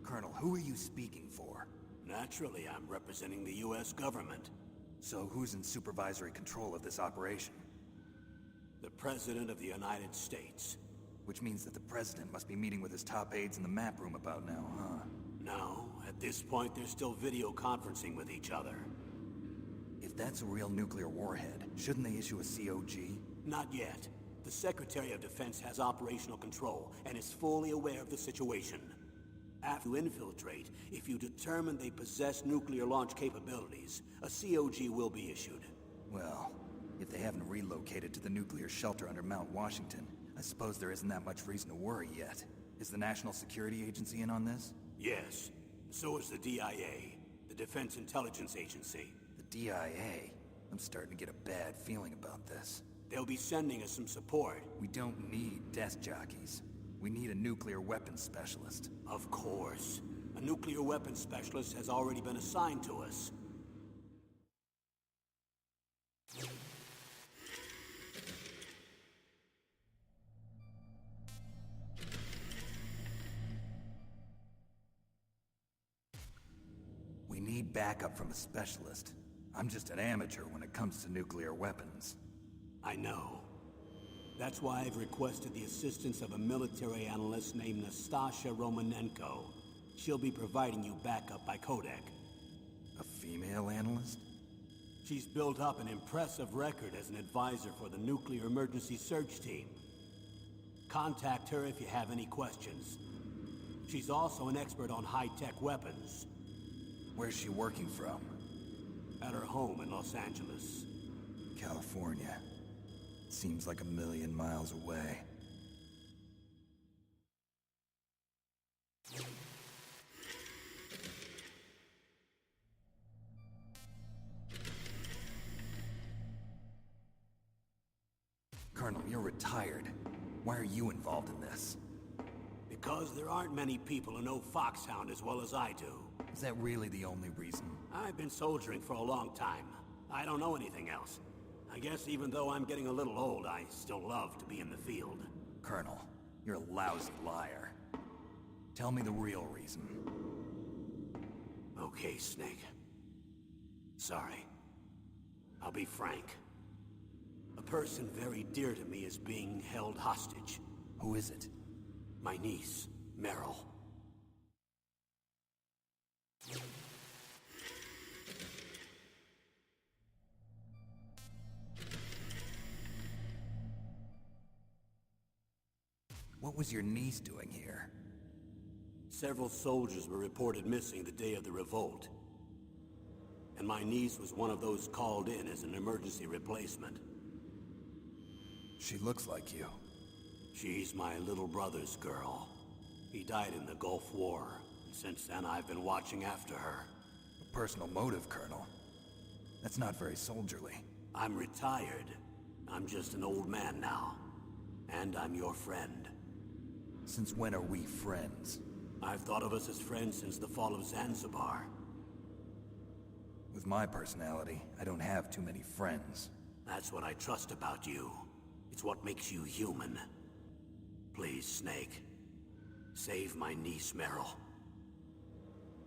Colonel, who are you speaking for? Naturally, I'm representing the U.S. government. So who's in supervisory control of this operation? The President of the United States. Which means that the President must be meeting with his top aides in the map room about now, huh? No, at this point they're still video conferencing with each other. If that's a real nuclear warhead, shouldn't they issue a COG? Not yet. The Secretary of Defense has operational control and is fully aware of the situation. After you infiltrate, if you determine they possess nuclear launch capabilities, a COG will be issued. Well, if they haven't relocated to the nuclear shelter under Mount Washington, I suppose there isn't that much reason to worry yet. Is the National Security Agency in on this? Yes. So is the DIA, the Defense Intelligence Agency. The DIA? I'm starting to get a bad feeling about this. They'll be sending us some support. We don't need desk jockeys. We need a nuclear weapons specialist. Of course. A nuclear weapons specialist has already been assigned to us. We need backup from a specialist. I'm just an amateur when it comes to nuclear weapons. I know. That's why I've requested the assistance of a military analyst named Nastasha Romanenko. She'll be providing you backup by codec. A female analyst? She's built up an impressive record as an advisor for the Nuclear Emergency Search Team. Contact her if you have any questions. She's also an expert on high-tech weapons. Where's she working from? At her home in Los Angeles. California. Seems like 1,000,000 miles away. Colonel, you're retired. Why are you involved in this? Because there aren't many people who know Foxhound as well as I do. Is that really the only reason? I've been soldiering for a long time. I don't know anything else. I guess even though I'm getting a little old, I still love to be in the field. Colonel, you're a lousy liar. Tell me the real reason. Okay, Snake. Sorry. I'll be frank. A person very dear to me is being held hostage. Who is it? My niece, Meryl. What was your niece doing here? Several soldiers were reported missing the day of the revolt. And my niece was one of those called in as an emergency replacement. She looks like you. She's my little brother's girl. He died in the Gulf War, and since then I've been watching after her. A personal motive, Colonel. That's not very soldierly. I'm retired. I'm just an old man now. And I'm your friend. Since when are we friends? I've thought of us as friends since the fall of Zanzibar. With my personality, I don't have too many friends. That's what I trust about you. It's what makes you human. Please, Snake. Save my niece, Meryl.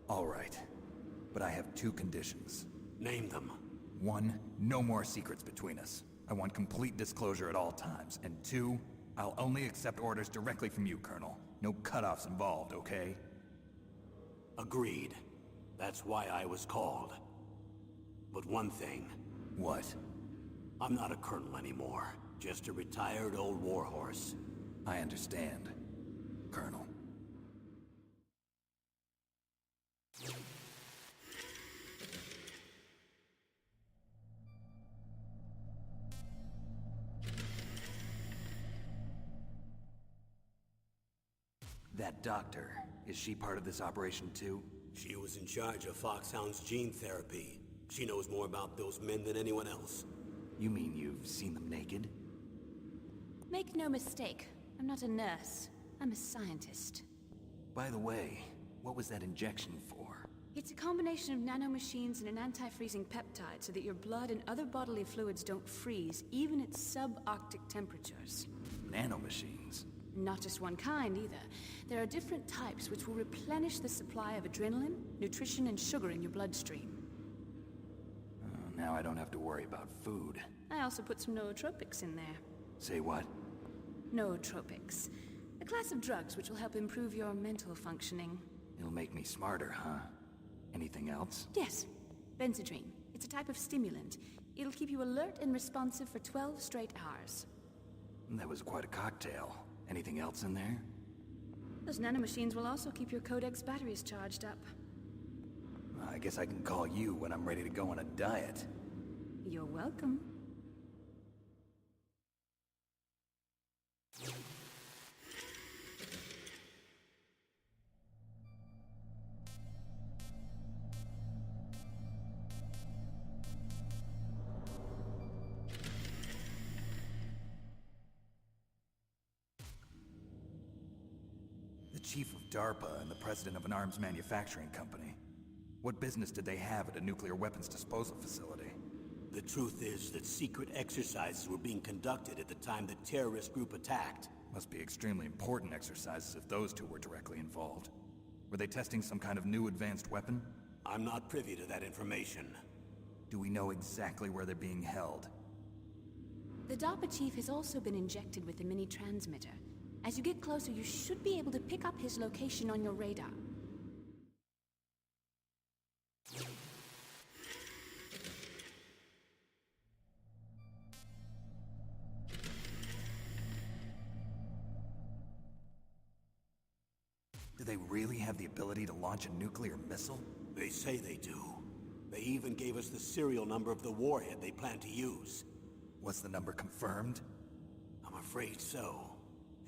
All right. But I have two conditions. Name them. One, no more secrets between us. I want complete disclosure at all times. And two, I'll only accept orders directly from you, Colonel. No cutoffs involved, okay? Agreed. That's why I was called. But one thing. What? I'm not a colonel anymore. Just a retired old warhorse. I understand, Colonel. That doctor, is she part of this operation too? She was in charge of Foxhound's gene therapy. She knows more about those men than anyone else. You mean you've seen them naked? Make no mistake, I'm not a nurse. I'm a scientist. By the way, what was that injection for? It's a combination of nanomachines and an anti-freezing peptide so that your blood and other bodily fluids don't freeze, even at subarctic temperatures. Nanomachines? Not just one kind, either. There are different types which will replenish the supply of adrenaline, nutrition, and sugar in your bloodstream. Now I don't have to worry about food. I also put some nootropics in there. Say what? Nootropics. A class of drugs which will help improve your mental functioning. It'll make me smarter, huh? Anything else? Yes. Benzedrine. It's a type of stimulant. It'll keep you alert and responsive for 12 straight hours. That was quite a cocktail. Anything else in there? Those nanomachines will also keep your Codex batteries charged up. I guess I can call you when I'm ready to go on a diet. You're welcome. The chief of DARPA and the president of an arms manufacturing company. What business did they have at a nuclear weapons disposal facility? The truth is that secret exercises were being conducted at the time the terrorist group attacked. Must be extremely important exercises if those two were directly involved. Were they testing some kind of new advanced weapon? I'm not privy to that information. Do we know exactly where they're being held? The DARPA chief has also been injected with a mini-transmitter. As you get closer, you should be able to pick up his location on your radar. Do they really have the ability to launch a nuclear missile? They say they do. They even gave us the serial number of the warhead they plan to use. Was the number confirmed? I'm afraid so.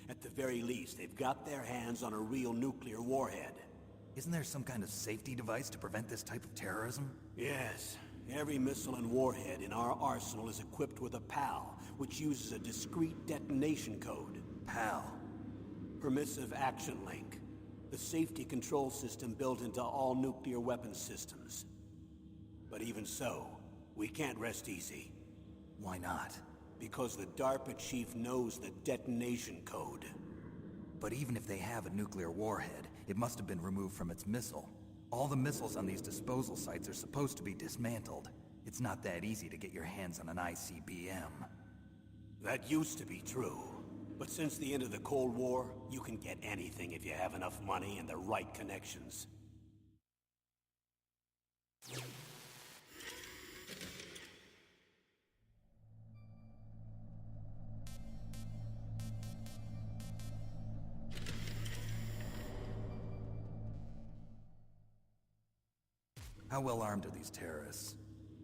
At the very least, they've got their hands on a real nuclear warhead. Isn't there some kind of safety device to prevent this type of terrorism? Yes. Every missile and warhead in our arsenal is equipped with a PAL, which uses a discrete detonation code. PAL? Permissive Action Link. The safety control system built into all nuclear weapons systems. But even so, We can't rest easy, Why not? because the DARPA chief knows the detonation code. But even if they have a nuclear warhead, it must have been removed from its missile. All the missiles on these disposal sites are supposed to be dismantled. It's not that easy to get your hands on an ICBM. That used to be true. But since the end of the Cold War, you can get anything if you have enough money and the right connections. How well armed are these terrorists?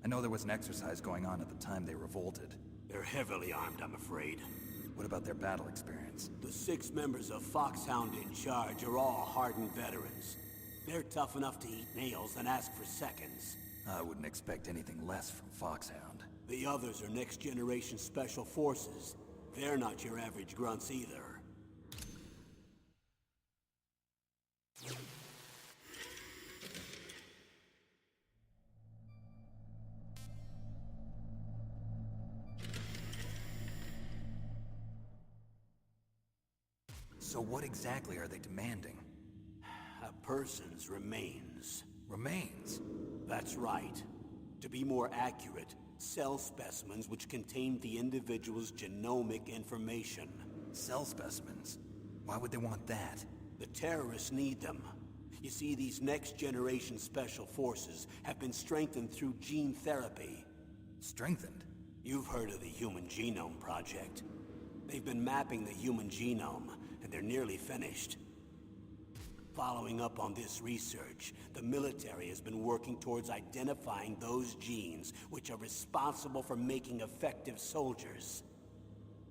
I know there was an exercise going on at the time they revolted. They're heavily armed, I'm afraid. What about their battle experience? The 6 members of Foxhound in charge are all hardened veterans. They're tough enough to eat nails and ask for seconds. I wouldn't expect anything less from Foxhound. The others are next-generation special forces. They're not your average grunts either. So what exactly are they demanding? A person's remains. Remains? That's right. To be more accurate, cell specimens which contain the individual's genomic information. Cell specimens? Why would they want that? The terrorists need them. You see, these next-generation special forces have been strengthened through gene therapy. Strengthened? You've heard of the Human Genome Project. They've been mapping the human genome, and they're nearly finished. Following up on this research, the military has been working towards identifying those genes which are responsible for making effective soldiers.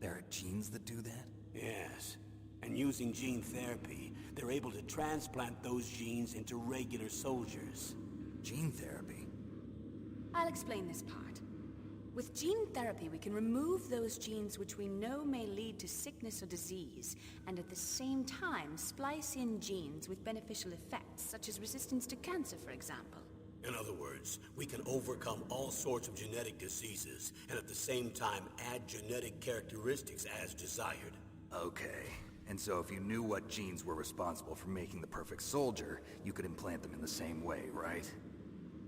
There are genes that do that? Yes. And using gene therapy, they're able to transplant those genes into regular soldiers. Gene therapy? I'll explain this part. With gene therapy, we can remove those genes which we know may lead to sickness or disease, and at the same time splice in genes with beneficial effects, such as resistance to cancer, for example. In other words, we can overcome all sorts of genetic diseases, and at the same time add genetic characteristics as desired. Okay. And so if you knew what genes were responsible for making the perfect soldier, you could implant them in the same way, right?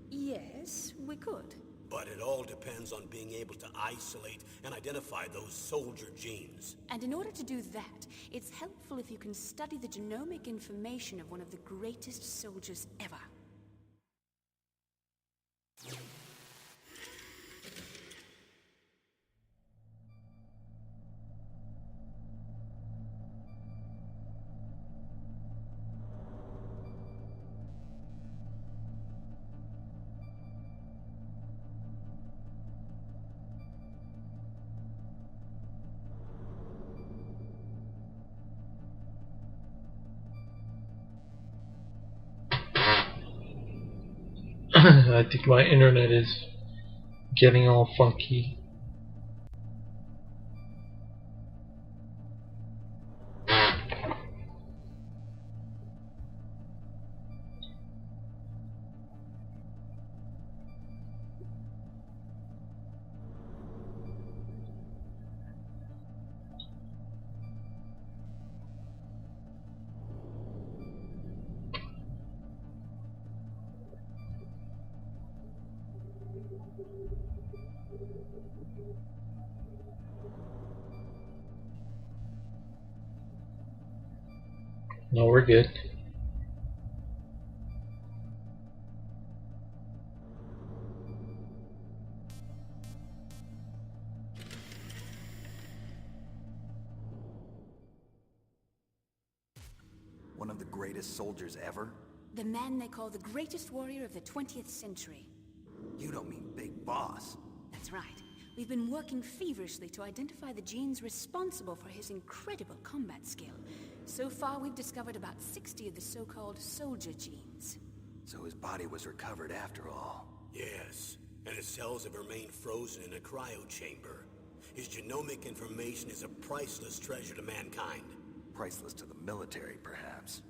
Yes, we could. But it all depends on being able to isolate and identify those soldier genes. And in order to do that, it's helpful if you can study the genomic information of one of the greatest soldiers ever. I think my internet is getting all funky. No, we're good. One of the greatest soldiers ever? The man they call the greatest warrior of the 20th century. You don't mean Big Boss. That's right. We've been working feverishly to identify the genes responsible for his incredible combat skill. So far, we've discovered about 60 of the so-called soldier genes. So his body was recovered after all. Yes, and his cells have remained frozen in a cryo chamber. His genomic information is a priceless treasure to mankind. Priceless to the military, perhaps.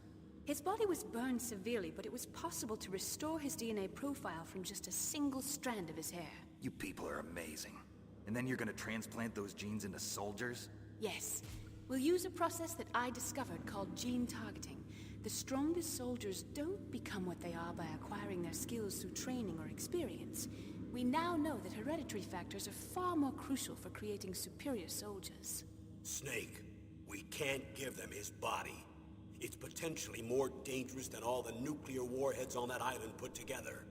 His body was burned severely, but it was possible to restore his DNA profile from just a single strand of his hair. You people are amazing. And then you're gonna transplant those genes into soldiers? Yes. We'll use a process that I discovered called gene targeting. The strongest soldiers don't become what they are by acquiring their skills through training or experience. We now know that hereditary factors are far more crucial for creating superior soldiers. Snake, we can't give them his body. It's potentially more dangerous than all the nuclear warheads on that island put together.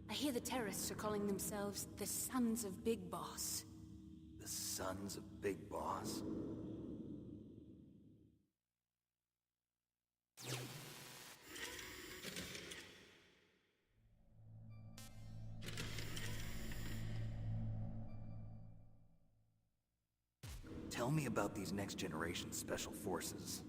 I hear the terrorists are calling themselves the Sons of Big Boss. The Sons of Big Boss? Tell me about these next-generation special forces.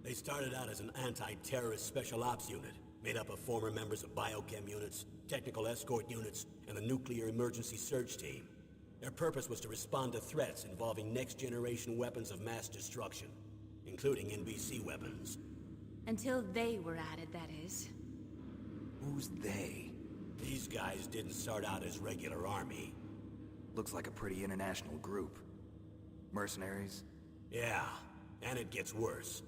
They started out as an anti-terrorist special ops unit, made up of former members of biochem units, technical escort units, and the nuclear emergency search team. Their purpose was to respond to threats involving next-generation weapons of mass destruction, including NBC weapons. Until they were added, that is. Who's they? These guys didn't start out as regular army. Looks like a pretty international group. Mercenaries? Yeah, and it gets worse.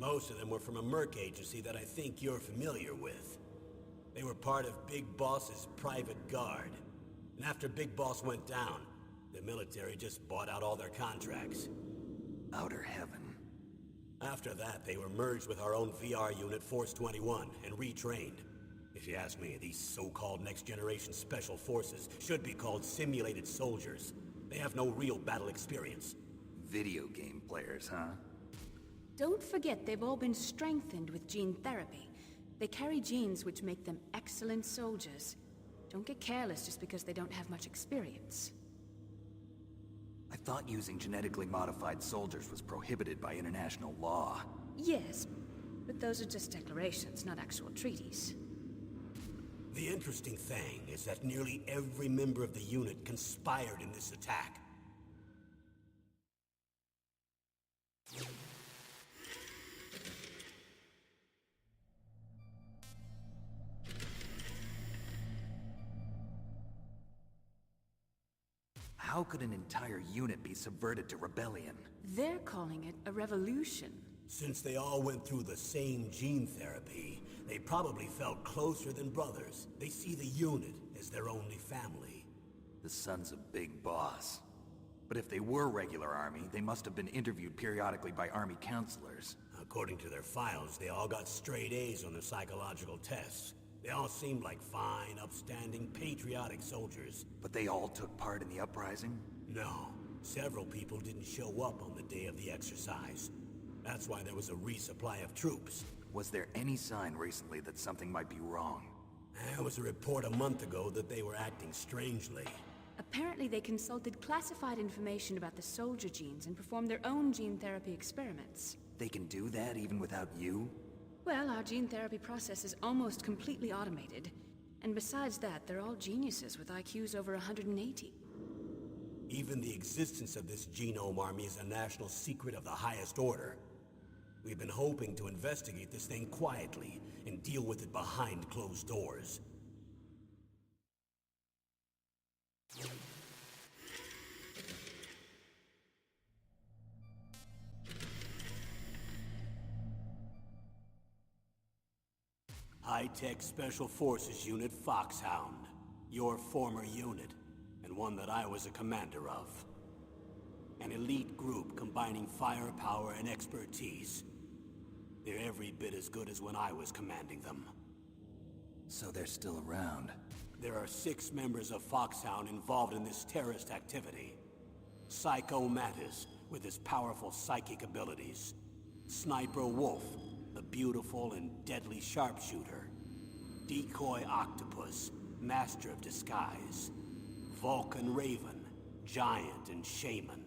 Most of them were from a merc agency that I think you're familiar with. They were part of Big Boss's private guard. And after Big Boss went down, the military just bought out all their contracts. Outer heaven. After that, they were merged with our own VR unit, Force 21, and retrained. If you ask me, these so-called next-generation special forces should be called simulated soldiers. They have no real battle experience. Video game players, huh? Don't forget they've all been strengthened with gene therapy. They carry genes which make them excellent soldiers. Don't get careless just because they don't have much experience. I thought using genetically modified soldiers was prohibited by international law. Yes, but those are just declarations, not actual treaties. The interesting thing is that nearly every member of the unit conspired in this attack. How could an entire unit be subverted to rebellion? They're calling it a revolution. Since they all went through the same gene therapy, they probably felt closer than brothers. They see the unit as their only family. The Sons of Big Boss. But if they were regular army, they must have been interviewed periodically by army counselors. According to their files, they all got straight A's on their psychological tests. They all seemed like fine, upstanding, patriotic soldiers. But they all took part in the uprising? No, several people didn't show up on the day of the exercise. That's why there was a resupply of troops. Was there any sign recently that something might be wrong? There was a report a month ago that they were acting strangely. Apparently they consulted classified information about the soldier genes and performed their own gene therapy experiments. They can do that even without you? Well, our gene therapy process is almost completely automated. And besides that, they're all geniuses with IQs over 180. Even the existence of this genome army is a national secret of the highest order. We've been hoping to investigate this thing quietly and deal with it behind closed doors. High-Tech Special Forces Unit Foxhound. Your former unit, and one that I was a commander of. An elite group combining firepower and expertise. They're every bit as good as when I was commanding them. So they're still around. There are 6 members of Foxhound involved in this terrorist activity. Psycho Mantis, with his powerful psychic abilities. Sniper Wolf, the beautiful and deadly sharpshooter. Decoy Octopus, master of disguise. Vulcan Raven, giant and shaman.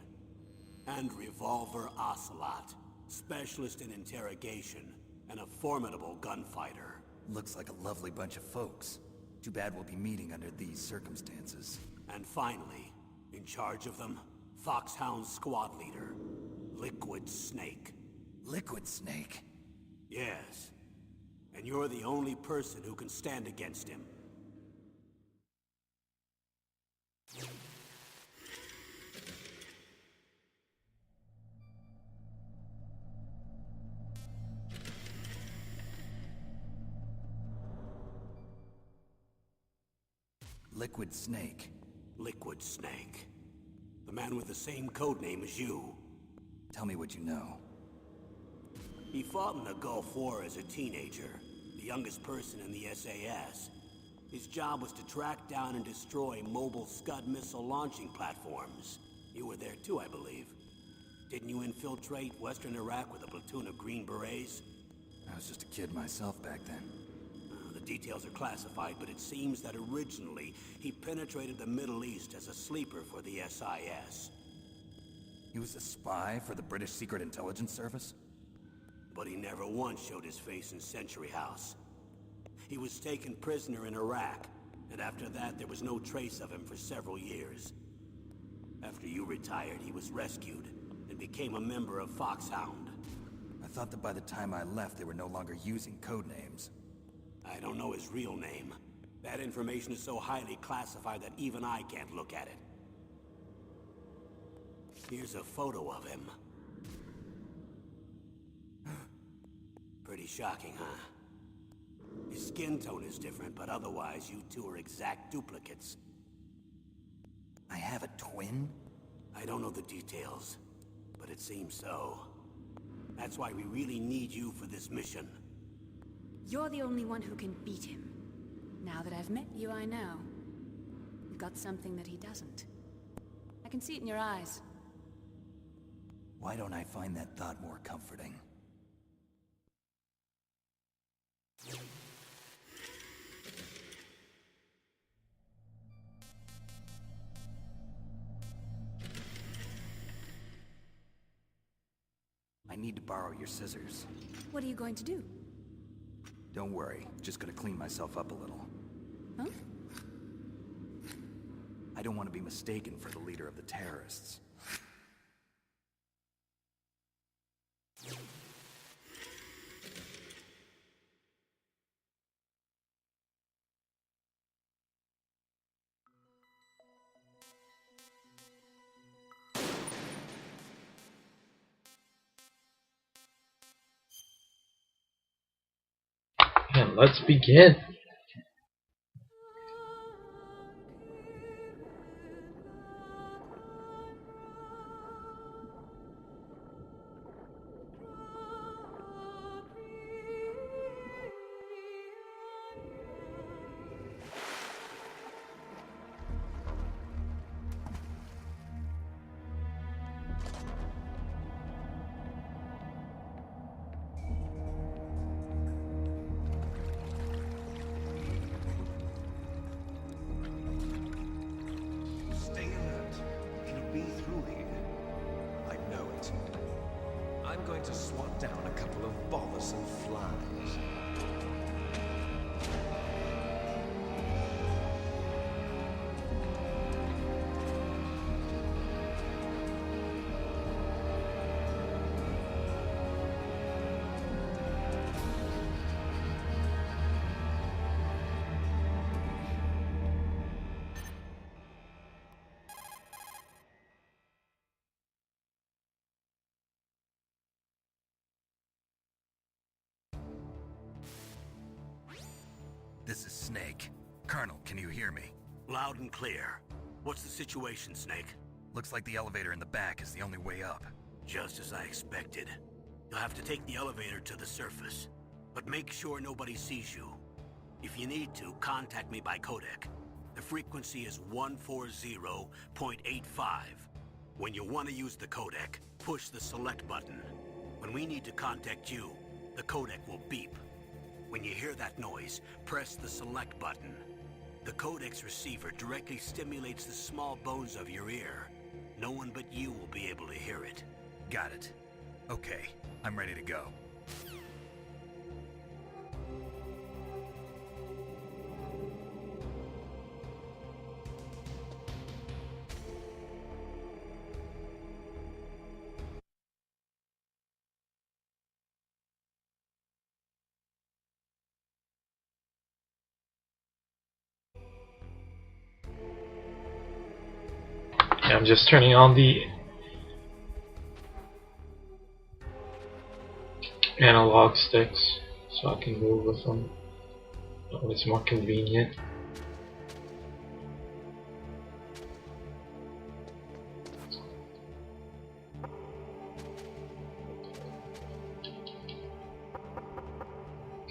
And Revolver Ocelot, specialist in interrogation and a formidable gunfighter. Looks like a lovely bunch of folks. Too bad we'll be meeting under these circumstances. And finally, in charge of them, Foxhound's squad leader, Liquid Snake. Liquid Snake? Yes. And you're the only person who can stand against him. Liquid Snake. Liquid Snake. The man with the same codename as you. Tell me what you know. He fought in the Gulf War as a teenager, the youngest person in the SAS. His job was to track down and destroy mobile Scud missile launching platforms. You were there too, I believe. Didn't you infiltrate Western Iraq with a platoon of Green Berets? I was just a kid myself back then. The details are classified, but it seems that originally he penetrated the Middle East as a sleeper for the SIS. He was a spy for the British Secret Intelligence Service? But he never once showed his face in Century House. He was taken prisoner in Iraq, and after that there was no trace of him for several years. After you retired, he was rescued and became a member of Foxhound. I thought that by the time I left, they were no longer using codenames. I don't know his real name. That information is so highly classified that even I can't look at it. Here's a photo of him. Pretty shocking, huh? His skin tone is different, but otherwise you two are exact duplicates. I have a twin? I don't know the details, but it seems so. That's why we really need you for this mission. You're the only one who can beat him. Now that I've met you, I know. You've got something that he doesn't. I can see it in your eyes. Why don't I find that thought more comforting? I need to borrow your scissors. What are you going to do? Don't worry, just gonna clean myself up a little. Huh? I don't want to be mistaken for the leader of the terrorists. And let's begin. Stay alert. He'll be through here. I know it. I'm going to swat down a couple of bothersome flies. This is Snake. Colonel, can you hear me? Loud and clear. What's the situation, Snake? Looks like the elevator in the back is the only way up. Just as I expected. You'll have to take the elevator to the surface. But make sure nobody sees you. If you need to, contact me by codec. The frequency is 140.85. When you want to use the codec, push the select button. When we need to contact you, the codec will beep. When you hear that noise, press the select button. The codec's receiver directly stimulates the small bones of your ear. No one but you will be able to hear it. Got it. Okay, I'm ready to go. Yeah, I'm just turning on the analog sticks so I can move with them. It's more convenient.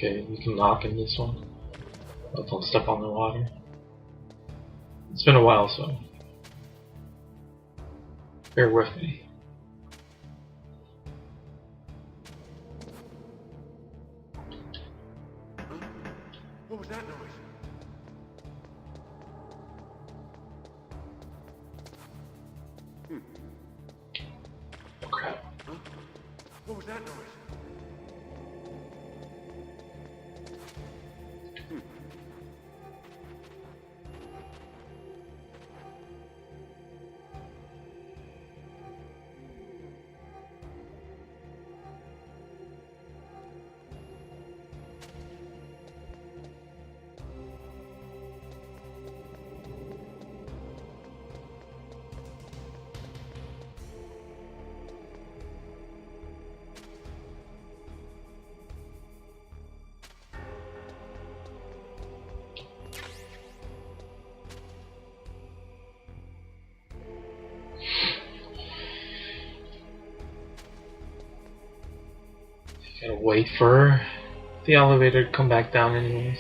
Okay, you can knock in this one. But don't step on the water. It's been a while, so bear with me. What was that noise? Oh crap. What was that noise? Gotta wait for the elevator to come back down anyways.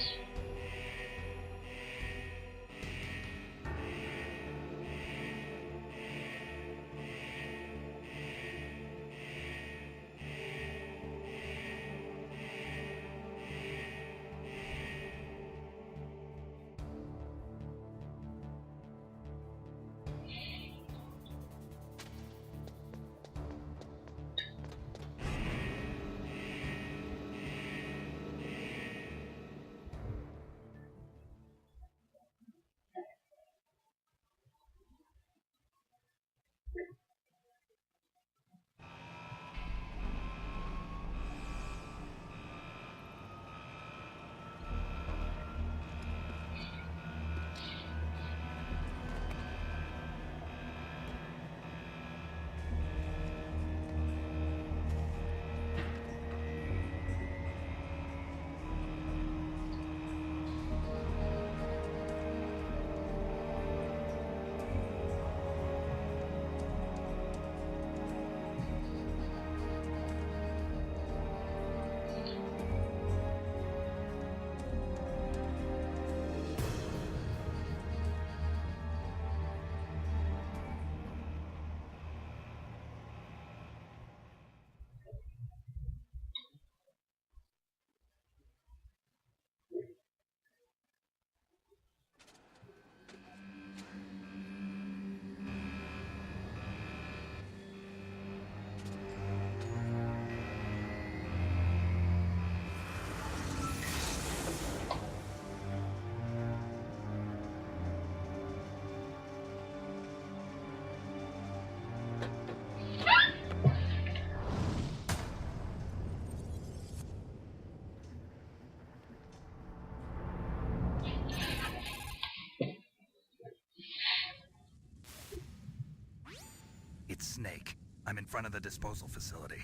It's Snake. I'm in front of the disposal facility.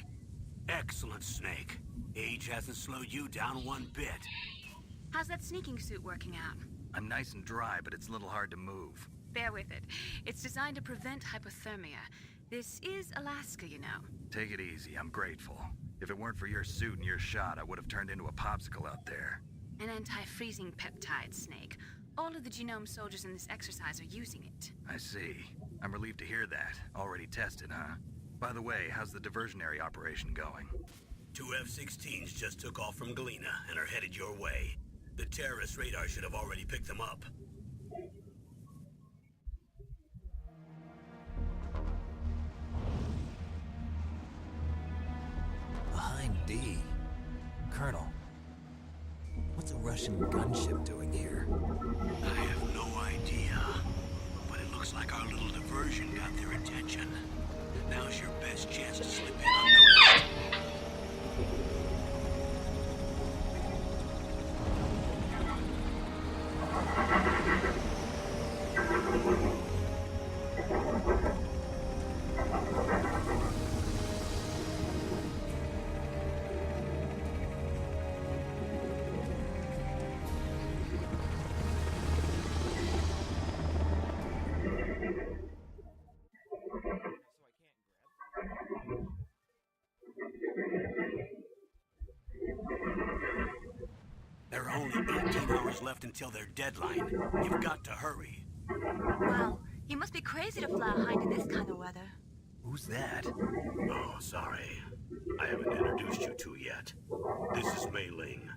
Excellent, Snake. Age hasn't slowed you down one bit. How's that sneaking suit working out? I'm nice and dry, but it's a little hard to move. Bear with it. It's designed to prevent hypothermia. This is Alaska, you know. Take it easy, I'm grateful. If it weren't for your suit and your shot, I would have turned into a popsicle out there. An anti-freezing peptide, Snake. All of the genome soldiers in this exercise are using it. I see. I'm relieved to hear that. Already tested, huh? By the way, how's the diversionary operation going? 2 F-16s just took off from Galena and are headed your way. The terrorist radar should have already picked them up. Behind D. Colonel, what's a Russian gunship doing here? I have no idea, but it looks like our little diversion got their attention. Now's your best chance to slip in unnoticed. There are only 18 hours left until their deadline. You've got to hurry. Wow, he must be crazy to fly behind in this kind of weather. Who's that? Oh, sorry. I haven't introduced you to yet. This is Mei Ling.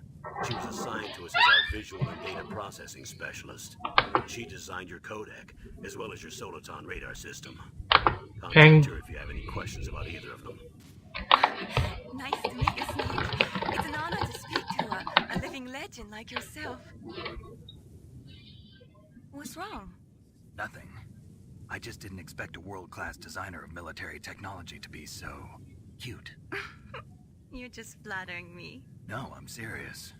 She was assigned to us as our visual and data processing specialist. She designed your codec, as well as your Soliton radar system. Peng. Contact her if you have any questions about either of them. Nice to meet you, Snake. It's an honor to speak to a living legend like yourself. What's wrong? Nothing. I just didn't expect a world-class designer of military technology to be so cute. You're just flattering me. No, I'm serious.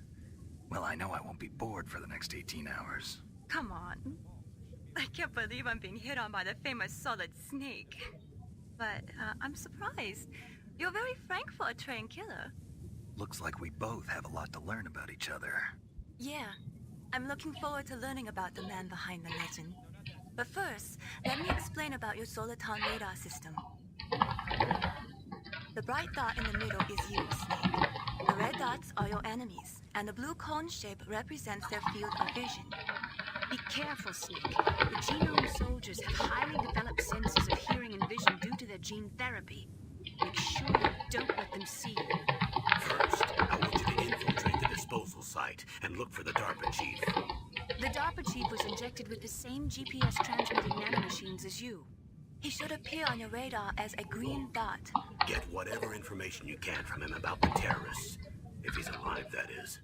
Well, I know I won't be bored for the next 18 hours. Come on. I can't believe I'm being hit on by the famous Solid Snake. But I'm surprised. You're very frank for a trained killer. Looks like we both have a lot to learn about each other. Yeah, I'm looking forward to learning about the man behind the legend. But first, let me explain about your Soliton radar system. The bright dot in the middle is you, Snake. The red dots are your enemies, and the blue cone shape represents their field of vision. Be careful, Snake. The genome soldiers have highly developed senses of hearing and vision due to their gene therapy. Make sure you don't let them see you. First, I want you to infiltrate the disposal site and look for the DARPA chief. The DARPA chief was injected with the same GPS transmitting nanomachines as you. He should appear on your radar as a green dot. Get whatever information you can from him about the terrorists. If he's alive, that is.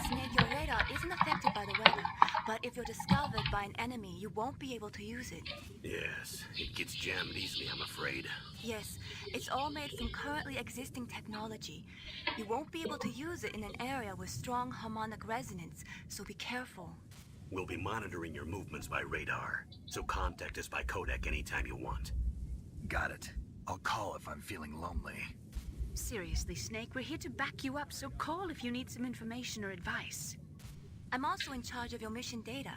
Snake, your radar isn't affected by the weather, but if you're discovered by an enemy, you won't be able to use it. Yes, it gets jammed easily, I'm afraid. Yes, it's all made from currently existing technology. You won't be able to use it in an area with strong harmonic resonance, so be careful. We'll be monitoring your movements by radar, so contact us by codec anytime you want. Got it. I'll call if I'm feeling lonely. Seriously, Snake, we're here to back you up, so call if you need some information or advice. I'm also in charge of your mission data.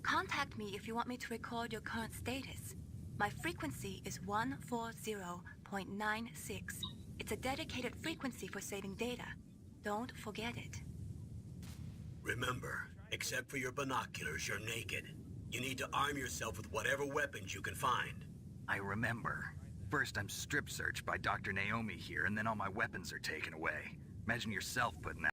Contact me if you want me to record your current status. My frequency is 140.96. It's a dedicated frequency for saving data. Don't forget it. Remember, except for your binoculars, you're naked. You need to arm yourself with whatever weapons you can find. I remember. First, I'm strip searched by Dr. Naomi here, and then all my weapons are taken away. Imagine yourself putting that